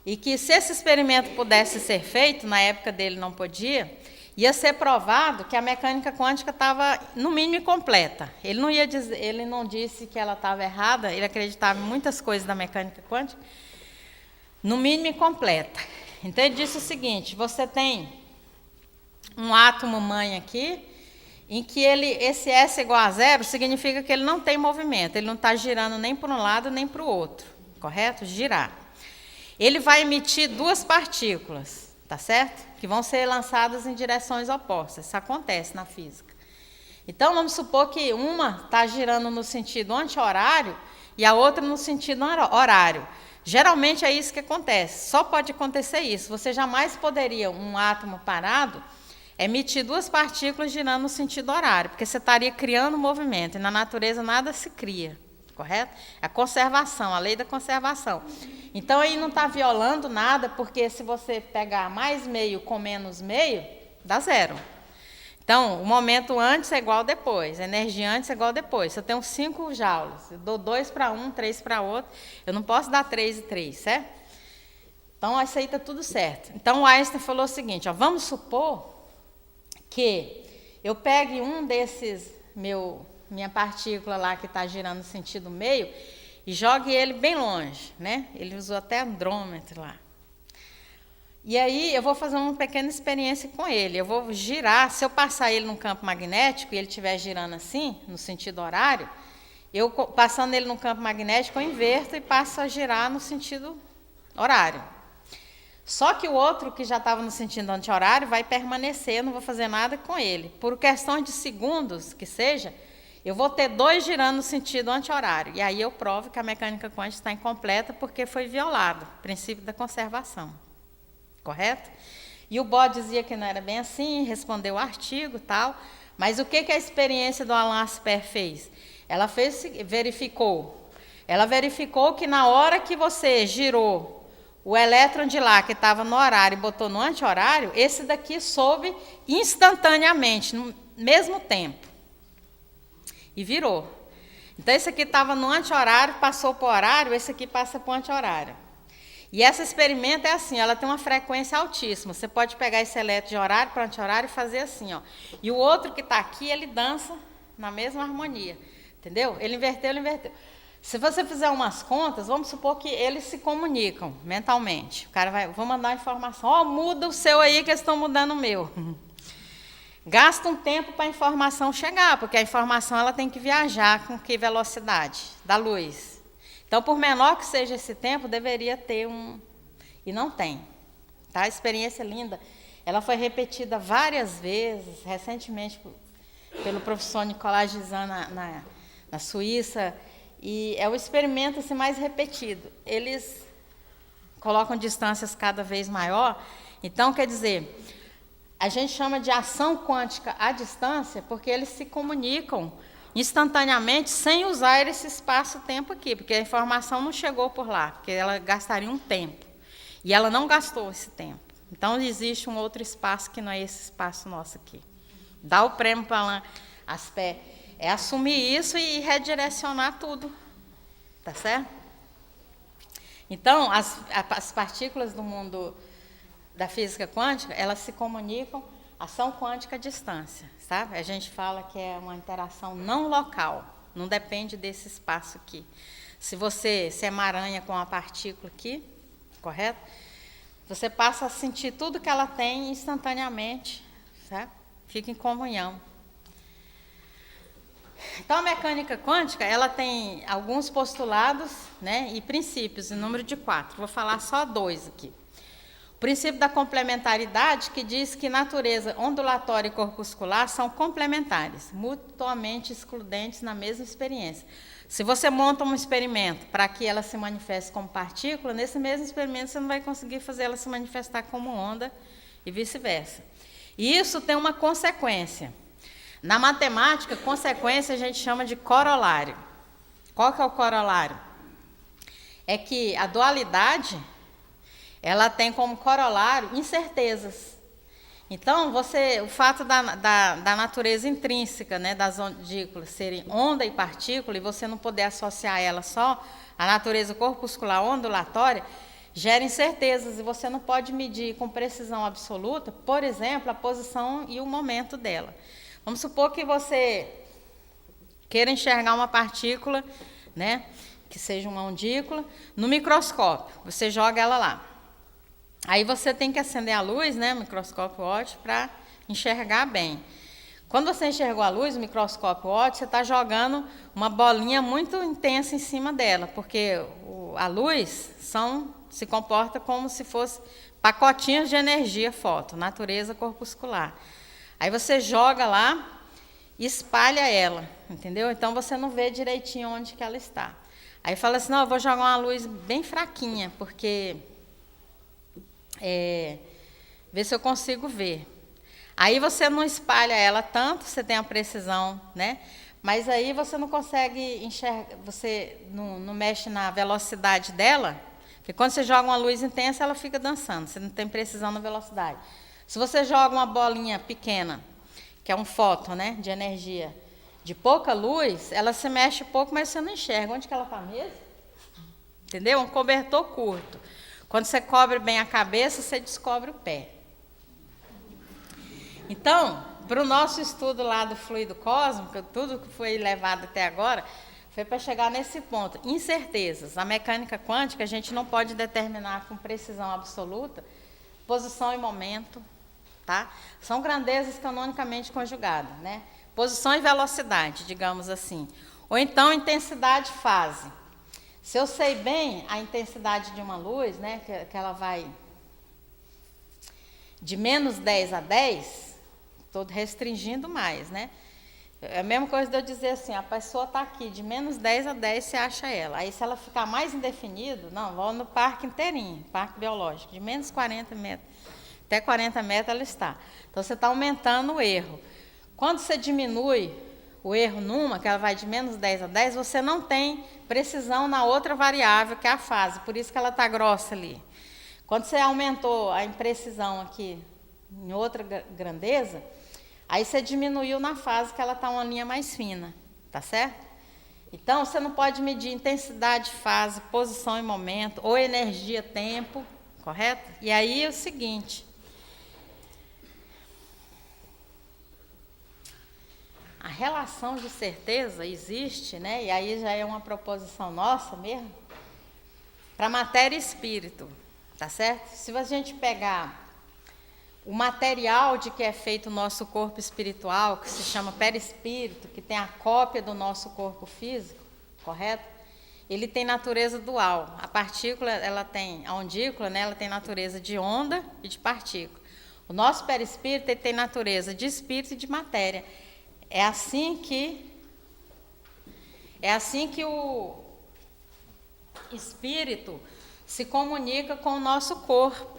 e que se esse experimento pudesse ser feito, na época dele não podia, ia ser provado que a mecânica quântica estava, no mínimo, incompleta. Ele não disse que ela estava errada, ele acreditava em muitas coisas da mecânica quântica, no mínimo, incompleta. Então, ele disse o seguinte, você tem um átomo mãe aqui, em que esse S igual a zero significa que ele não tem movimento, ele não está girando nem para um lado nem para o outro, correto? Girar. Ele vai emitir 2 partículas, tá certo? Que vão ser lançadas em direções opostas. Isso acontece na física. Então, vamos supor que uma está girando no sentido anti-horário e a outra no sentido horário. Geralmente é isso que acontece. Só pode acontecer isso. Você jamais poderia, um átomo parado, emitir 2 partículas girando no sentido horário, porque você estaria criando movimento. E na natureza nada se cria, correto? É a conservação, a lei da conservação. Então, aí não está violando nada, porque se você pegar mais meio com menos meio, dá 0. Então, o momento antes é igual depois, a energia antes é igual depois. Se eu tenho 5 joules, eu dou 2 para um, 3 para outro, eu não posso dar 3 e 3, certo? Então, isso aí está tudo certo. Então, o Einstein falou o seguinte, ó, vamos supor que eu pegue um desses, minha partícula lá que está girando no sentido meio, e jogue ele bem longe, né? Ele usou até andrômetro lá. E aí eu vou fazer uma pequena experiência com ele. Eu vou girar, se eu passar ele num campo magnético e ele estiver girando assim, no sentido horário, eu passando ele no campo magnético, eu inverto e passo a girar no sentido horário. Só que o outro, que já estava no sentido anti-horário, vai permanecer, eu não vou fazer nada com ele. Por questões de segundos que seja, eu vou ter 2 girando no sentido anti-horário. E aí eu provo que a mecânica quântica está incompleta porque foi violado o princípio da conservação. Correto? E o Bohr dizia que não era bem assim, respondeu o artigo e tal. Mas o que a experiência do Alain Aspect fez? Ela verificou que na hora que você girou o elétron de lá, que estava no horário, e botou no anti-horário, esse daqui soube instantaneamente, no mesmo tempo. E virou. Então, esse aqui estava no anti-horário, passou para o horário, esse aqui passa para o anti-horário. E essa experimento é assim, ela tem uma frequência altíssima. Você pode pegar esse elétron de horário para anti-horário e fazer assim, ó. E o outro que está aqui, ele dança na mesma harmonia. Entendeu? Ele inverteu. Se você fizer umas contas, vamos supor que eles se comunicam mentalmente. O cara vou mandar uma informação, muda o seu aí que eles estão mudando o meu. gasta um tempo para a informação chegar, porque a informação ela tem que viajar com que velocidade? Da luz. Então, por menor que seja esse tempo, deveria ter um... E não tem. Tá? A experiência linda. Ela foi repetida várias vezes, recentemente, pelo professor Nicolas Gisan na Suíça, e é o experimento assim, mais repetido. Eles colocam distâncias cada vez maior. Então, quer dizer, a gente chama de ação quântica à distância, porque eles se comunicam instantaneamente sem usar esse espaço-tempo aqui, porque a informação não chegou por lá, porque ela gastaria um tempo. E ela não gastou esse tempo. Então, existe um outro espaço que não é esse espaço nosso aqui. Dar o prêmio para Alain Aspect é assumir isso e redirecionar tudo. Tá certo? Então, as partículas do mundo da física quântica, elas se comunicam, ação quântica à distância. Sabe? A gente fala que é uma interação não local, não depende desse espaço aqui. Se você se emaranha com a partícula aqui, correto? Você passa a sentir tudo que ela tem instantaneamente, certo? Fica em comunhão. Então, a mecânica quântica, ela tem alguns postulados, né, e princípios, em número de 4. Vou falar só 2 aqui. O princípio da complementaridade, que diz que natureza ondulatória e corpuscular são complementares, mutuamente excludentes na mesma experiência. Se você monta um experimento para que ela se manifeste como partícula, nesse mesmo experimento você não vai conseguir fazer ela se manifestar como onda e vice-versa. E isso tem uma consequência. Na matemática, consequência a gente chama de corolário. Qual que é o corolário? É que a dualidade, ela tem como corolário incertezas. Então, o fato da natureza intrínseca, né, das ondículas serem onda e partícula, e você não poder associar ela só à natureza corpuscular ondulatória, gera incertezas, e você não pode medir com precisão absoluta, por exemplo, a posição e o momento dela. Vamos supor que você queira enxergar uma partícula, né, que seja uma ondícula, no microscópio. Você joga ela lá. Aí você tem que acender a luz, né, microscópio óptico, para enxergar bem. Quando você enxergou a luz, o microscópio óptico, você está jogando uma bolinha muito intensa em cima dela, porque a luz se comporta como se fosse pacotinhos de energia foto, natureza corpuscular. Aí você joga lá e espalha ela, entendeu? Então você não vê direitinho onde que ela está. Aí fala assim, não, eu vou jogar uma luz bem fraquinha, porque ver se eu consigo ver. Aí você não espalha ela tanto, você tem a precisão, né? Mas aí você não consegue enxergar, você não mexe na velocidade dela, porque quando você joga uma luz intensa, ela fica dançando, você não tem precisão na velocidade. Se você joga uma bolinha pequena, que é um fóton, né, de energia, de pouca luz, ela se mexe pouco, mas você não enxerga. Onde que ela está mesmo? Entendeu? Um cobertor curto. Quando você cobre bem a cabeça, você descobre o pé. Então, para o nosso estudo lá do fluido cósmico, tudo que foi levado até agora, foi para chegar nesse ponto. Incertezas. A mecânica quântica, a gente não pode determinar com precisão absoluta posição e momento. Tá? São grandezas canonicamente conjugadas, né? Posição e velocidade, digamos assim. Ou então intensidade e fase. Se eu sei bem a intensidade de uma luz, né, que ela vai de menos 10 a 10, estou restringindo mais, né? É a mesma coisa de eu dizer assim, a pessoa está aqui, de menos 10 a 10 você acha ela. Aí se ela ficar mais indefinido, não, vou no parque inteirinho, parque biológico, de menos 40 metros. Até 40 metros ela está. Então, você está aumentando o erro. Quando você diminui o erro numa, que ela vai de menos 10 a 10, você não tem precisão na outra variável, que é a fase. Por isso que ela está grossa ali. Quando você aumentou a imprecisão aqui em outra grandeza, aí você diminuiu na fase, que ela está uma linha mais fina. Tá certo? Então, você não pode medir intensidade, fase, posição e momento, ou energia, tempo, correto? E aí é o seguinte... A relação de certeza existe, né? E aí já é uma proposição nossa mesmo, para matéria e espírito, tá certo? Se a gente pegar O material de que é feito o nosso corpo espiritual, que se chama perispírito, que tem a cópia do nosso corpo físico, correto? Ele tem natureza dual. A partícula, a ondícula, né, ela tem natureza de onda e de partícula. O nosso perispírito ele tem natureza de espírito e de matéria. É assim que o espírito se comunica com o nosso corpo.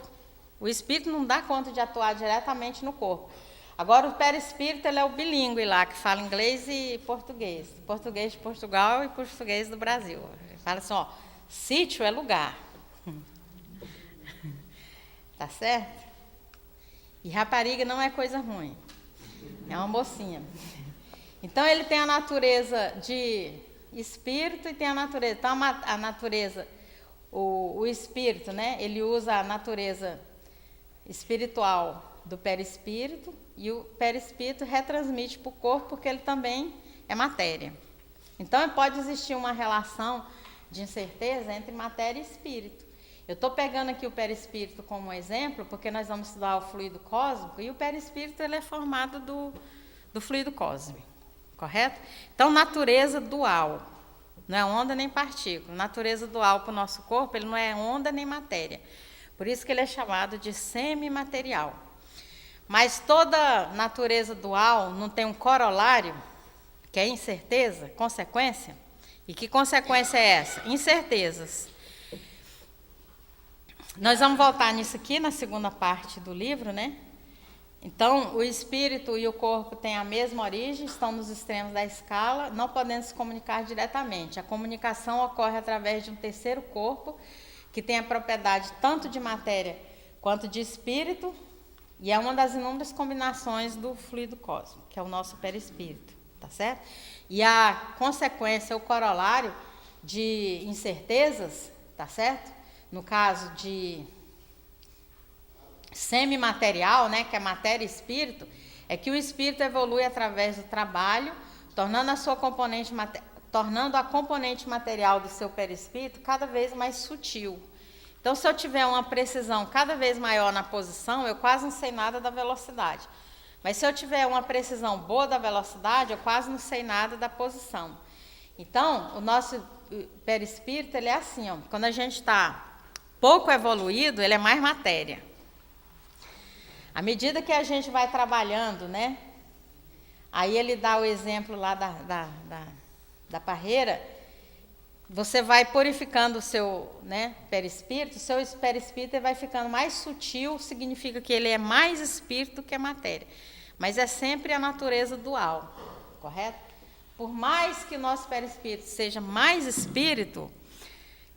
O espírito não dá conta de atuar diretamente no corpo. Agora, o perispírito ele é o bilíngue lá, que fala inglês e português. Português de Portugal e português do Brasil. Ele fala assim, ó, sítio é lugar. Tá certo? E rapariga não é coisa ruim. É uma mocinha. Então, ele tem a natureza de espírito e tem a natureza. Então, a natureza, o espírito, né? Ele usa a natureza espiritual do perispírito e o perispírito retransmite para o corpo porque ele também é matéria. Então, pode existir uma relação de incerteza entre matéria e espírito. Eu estou pegando aqui o perispírito como exemplo porque nós vamos estudar o fluido cósmico e o perispírito ele é formado do fluido cósmico, correto? Então, natureza dual, não é onda nem partícula. Natureza dual para o nosso corpo, ele não é onda nem matéria. Por isso que ele é chamado de semimaterial. Mas toda natureza dual não tem um corolário, que é incerteza, consequência? E que consequência é essa? Incertezas. Nós vamos voltar nisso aqui na segunda parte do livro, né? Então, o espírito e o corpo têm a mesma origem, estão nos extremos da escala, não podendo se comunicar diretamente. A comunicação ocorre através de um terceiro corpo, que tem a propriedade tanto de matéria quanto de espírito, e é uma das inúmeras combinações do fluido cósmico, que é o nosso perispírito, tá certo? E a consequência, o corolário de incertezas, tá certo? No caso de semimaterial, né, que é matéria e espírito, é que o espírito evolui através do trabalho, tornando a componente material do seu perispírito cada vez mais sutil. Então, se eu tiver uma precisão cada vez maior na posição, eu quase não sei nada da velocidade. Mas se eu tiver uma precisão boa da velocidade, eu quase não sei nada da posição. Então, o nosso perispírito, ele é assim, ó, quando a gente está pouco evoluído, ele é mais matéria. À medida que a gente vai trabalhando, né? Aí ele dá o exemplo lá da parreira, você vai purificando o seu, né, perispírito, o seu perispírito vai ficando mais sutil, significa que ele é mais espírito que matéria. Mas é sempre a natureza dual, correto? Por mais que o nosso perispírito seja mais espírito,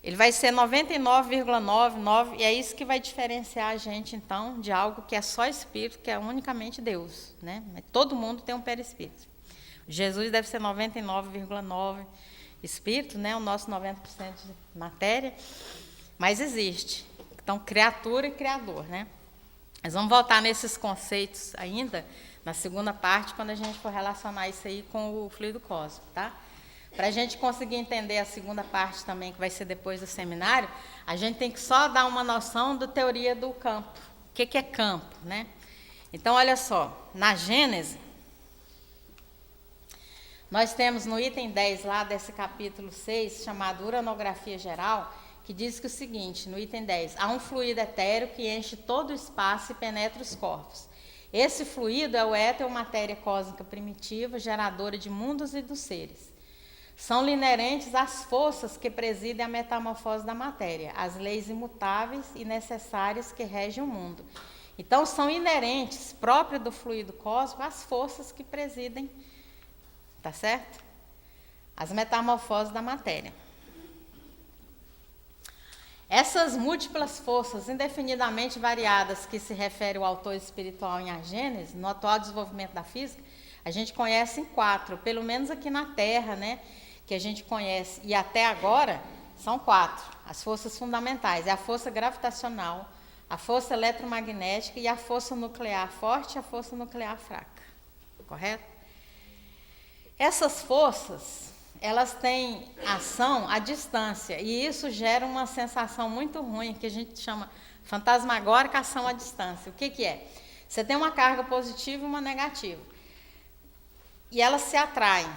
ele vai ser 99,99, e é isso que vai diferenciar a gente, então, de algo que é só espírito, que é unicamente Deus, né? Todo mundo tem um perispírito. Jesus deve ser 99,9 espírito, né? O nosso 90% de matéria, mas existe. Então, criatura e criador, né? Nós vamos voltar nesses conceitos ainda, na segunda parte, quando a gente for relacionar isso aí com o fluido cósmico, tá? Para a gente conseguir entender a segunda parte também, que vai ser depois do seminário, a gente tem que só dar uma noção da teoria do campo. O que é campo, né? Então, olha só, na Gênese, nós temos no item 10 lá desse capítulo 6, chamado Uranografia Geral, que diz que o seguinte, no item 10, há um fluido etéreo que enche todo o espaço e penetra os corpos. Esse fluido é o éter ou matéria cósmica primitiva, geradora de mundos e dos seres. São inerentes às forças que presidem a metamorfose da matéria, as leis imutáveis e necessárias que regem o mundo. Então, são inerentes, próprios do fluido cósmico, as forças que presidem, tá certo? As metamorfoses da matéria. Essas múltiplas forças indefinidamente variadas que se refere o autor espiritual em A Gênese, no atual desenvolvimento da física, a gente conhece em 4, pelo menos aqui na Terra, né? Que a gente conhece, e até agora, são 4. As forças fundamentais, é a força gravitacional, a força eletromagnética e a força nuclear forte e a força nuclear fraca. Correto? Essas forças, elas têm ação à distância, e isso gera uma sensação muito ruim, que a gente chama fantasmagórica ação à distância. O que é? Você tem uma carga positiva e uma negativa. E elas se atraem,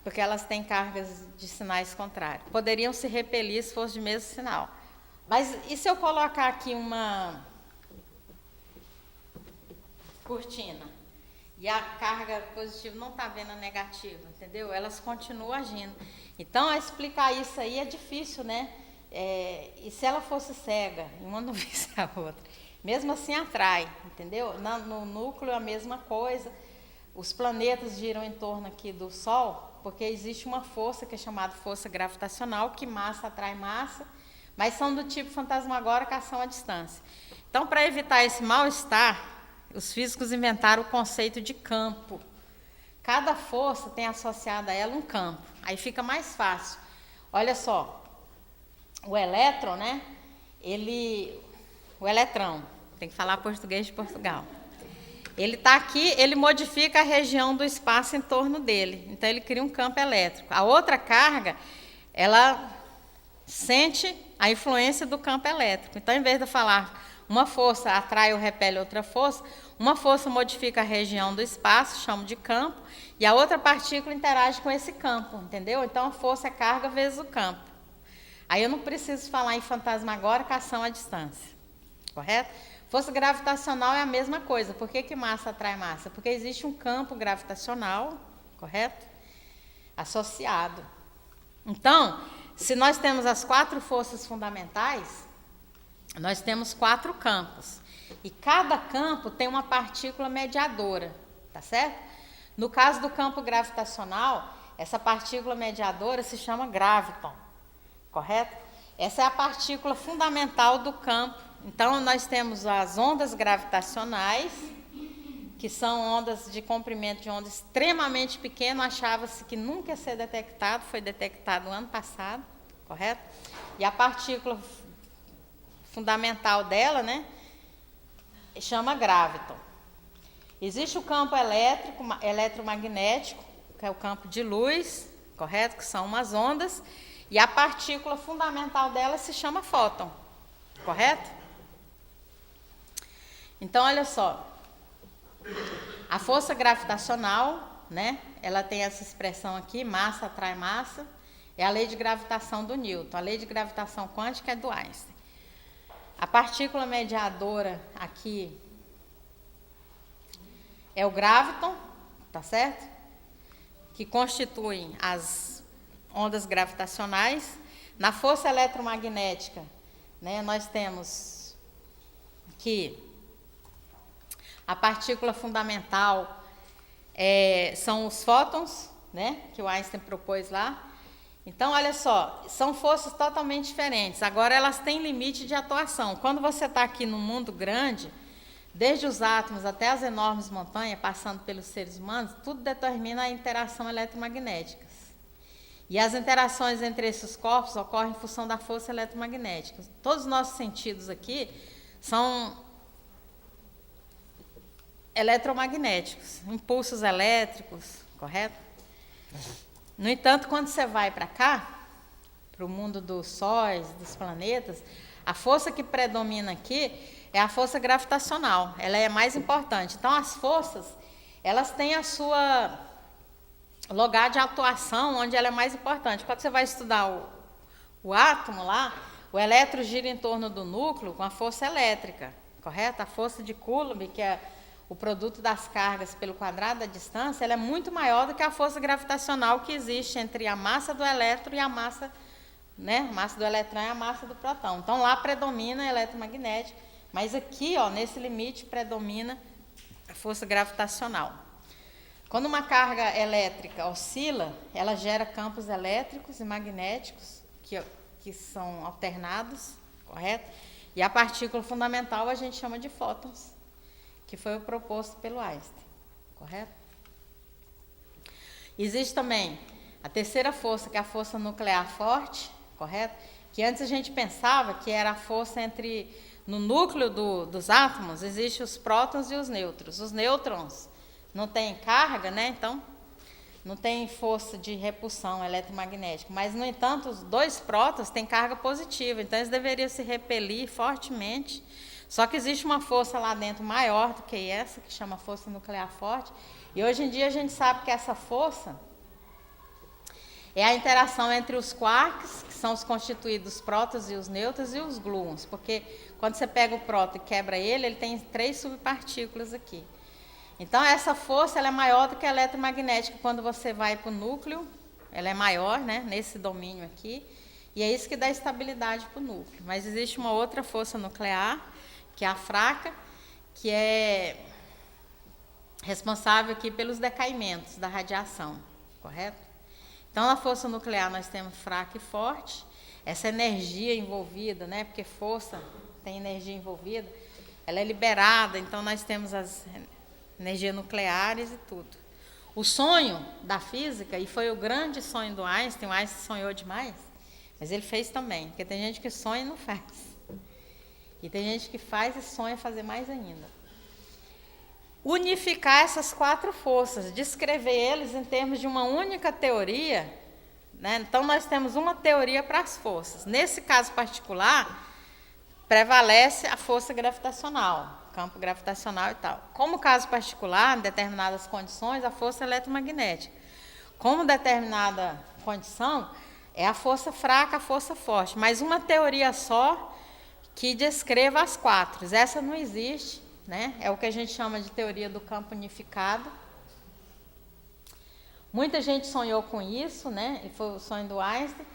porque elas têm cargas de sinais contrários. Poderiam se repelir se fosse de mesmo sinal. Mas e se eu colocar aqui uma cortina e a carga positiva não está vendo a negativa, entendeu? Elas continuam agindo. Então, explicar isso aí é difícil, né? E se ela fosse cega, uma não visse a outra? Mesmo assim atrai, entendeu? No núcleo é a mesma coisa. Os planetas giram em torno aqui do Sol, porque existe uma força que é chamada força gravitacional, que massa atrai massa, mas são do tipo fantasmagórica, ação à distância. Então, para evitar esse mal-estar, os físicos inventaram o conceito de campo. Cada força tem associada a ela um campo. Aí fica mais fácil. Olha só, o elétron, né? O eletrão, tem que falar português de Portugal. Ele está aqui, ele modifica a região do espaço em torno dele. Então, ele cria um campo elétrico. A outra carga, ela sente a influência do campo elétrico. Então, em vez de eu falar uma força atrai ou repele outra força, uma força modifica a região do espaço, chamo de campo, e a outra partícula interage com esse campo, entendeu? Então, a força é carga vezes o campo. Aí eu não preciso falar em fantasmagórica, ação à distância, correto? Força gravitacional é a mesma coisa. Por que massa atrai massa? Porque existe um campo gravitacional, correto? Associado. Então, se nós temos as 4 forças fundamentais, nós temos 4 campos. E cada campo tem uma partícula mediadora, tá certo? No caso do campo gravitacional, essa partícula mediadora se chama graviton, correto? Essa é a partícula fundamental do campo. Então, nós temos as ondas gravitacionais, que são ondas de comprimento de onda extremamente pequeno, achava-se que nunca ia ser detectado, foi detectado no ano passado, correto? E a partícula fundamental dela, né, chama graviton. Existe o campo elétrico, eletromagnético, que é o campo de luz, correto? Que são umas ondas, e a partícula fundamental dela se chama fóton, correto? Então, olha só, a força gravitacional, né, ela tem essa expressão aqui, massa atrai massa, é a lei de gravitação do Newton, a lei de gravitação quântica é do Einstein. A partícula mediadora aqui é o graviton, tá certo? Que constituem as ondas gravitacionais. Na força eletromagnética, né, nós temos que a partícula fundamental são os fótons, né, que o Einstein propôs lá. Então, olha só, são forças totalmente diferentes. Agora, elas têm limite de atuação. Quando você está aqui no mundo grande, desde os átomos até as enormes montanhas, passando pelos seres humanos, tudo determina a interação eletromagnética. E as interações entre esses corpos ocorrem em função da força eletromagnética. Todos os nossos sentidos aqui são eletromagnéticos, impulsos elétricos, correto? No entanto, quando você vai para cá, para o mundo dos sóis, dos planetas, a força que predomina aqui é a força gravitacional, ela é mais importante. Então, as forças, elas têm a sua lugar de atuação, onde ela é mais importante. Quando você vai estudar o átomo lá, o elétron gira em torno do núcleo com a força elétrica, correto? A força de Coulomb, que é o produto das cargas pelo quadrado da distância, ela é muito maior do que a força gravitacional que existe entre a massa do elétron e a massa, né? A massa do elétron e a massa do próton. Então, lá predomina a eletromagnética, mas aqui, ó, nesse limite, predomina a força gravitacional. Quando uma carga elétrica oscila, ela gera campos elétricos e magnéticos que são alternados, correto? E a partícula fundamental a gente chama de fótons, que foi o proposto pelo Einstein, correto? Existe também a terceira força, que é a força nuclear forte, correto? Que antes a gente pensava que era a força no núcleo dos átomos, existem os prótons e os nêutrons. Os nêutrons não têm carga, né? Então, não tem força de repulsão eletromagnética. Mas, no entanto, os 2 prótons têm carga positiva, então eles deveriam se repelir fortemente. Só que existe uma força lá dentro maior do que essa, que chama força nuclear forte. E hoje em dia a gente sabe que essa força é a interação entre os quarks, que são os constituídos prótons e os nêutrons, e os gluons. Porque quando você pega o próton e quebra ele, ele tem 3 subpartículas aqui. Então essa força ela é maior do que a eletromagnética quando você vai para o núcleo. Ela é maior, né, nesse domínio aqui. E é isso que dá estabilidade para o núcleo. Mas existe uma outra força nuclear, que é a fraca, que é responsável aqui pelos decaimentos da radiação, correto? Então, na força nuclear nós temos fraca e forte, essa energia envolvida, né, porque força tem energia envolvida, ela é liberada, então nós temos as energias nucleares e tudo. O sonho da física, e foi o grande sonho do Einstein, o Einstein sonhou demais, mas ele fez também, porque tem gente que sonha e não faz. E tem gente que faz e sonha fazer mais ainda. Unificar essas 4 forças, descrever eles em termos de uma única teoria, né? Então, nós temos uma teoria para as forças. Nesse caso particular, prevalece a força gravitacional, campo gravitacional e tal. Como caso particular, em determinadas condições, a força eletromagnética. Como determinada condição, é a força fraca, a força forte. Mas uma teoria só que descreva as 4. Essa não existe, né? É o que a gente chama de teoria do campo unificado. Muita gente sonhou com isso, né? E foi o sonho do Einstein.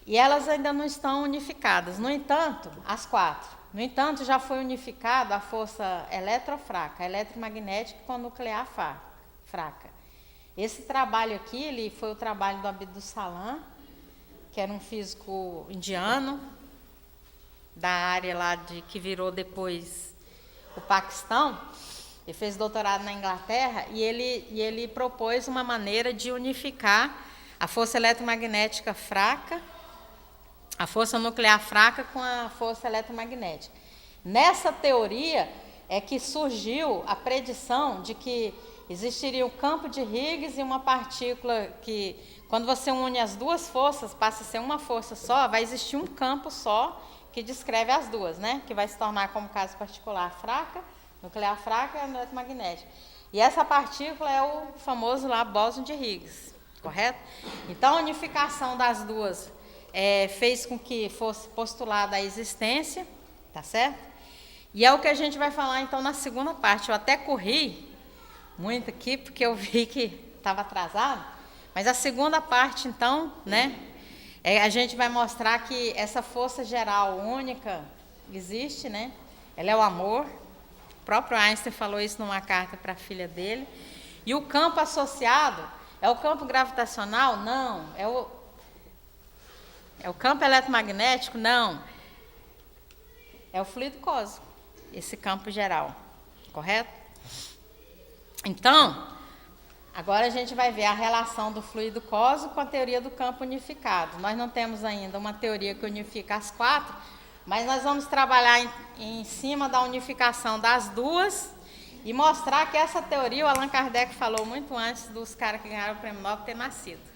E elas ainda não estão unificadas. No entanto, as 4. No entanto, já foi unificada a força eletrofraca, a eletromagnética com a nuclear fraca. Esse trabalho aqui, ele foi o trabalho do Abdus Salam, que era um físico indiano, da área lá que virou depois o Paquistão. Ele fez doutorado na Inglaterra e ele propôs uma maneira de unificar a força eletromagnética fraca, a força nuclear fraca com a força eletromagnética. Nessa teoria é que surgiu a predição de que existiria um campo de Higgs e uma partícula que, quando você une as duas forças, passa a ser uma força só, vai existir um campo só que descreve as duas, né? Que vai se tornar, como caso particular, fraca, nuclear fraca e eletromagnética. E essa partícula é o famoso lá bóson de Higgs, correto? Então, a unificação das duas fez com que fosse postulada a existência, tá certo? E é o que a gente vai falar, então, na segunda parte. Eu até corri muito aqui, porque eu vi que estava atrasado, mas a segunda parte, então, né? A gente vai mostrar que essa força geral única existe, né? Ela é o amor. O próprio Einstein falou isso numa carta para a filha dele. E o campo associado é o campo gravitacional? Não. É o campo eletromagnético? Não. É o fluido cósmico, esse campo geral. Correto? Então, agora a gente vai ver a relação do fluido cósmico com a teoria do campo unificado. Nós não temos ainda uma teoria que unifica as 4, mas nós vamos trabalhar em cima da unificação das duas e mostrar que essa teoria o Allan Kardec falou muito antes dos caras que ganharam o prêmio Nobel ter nascido.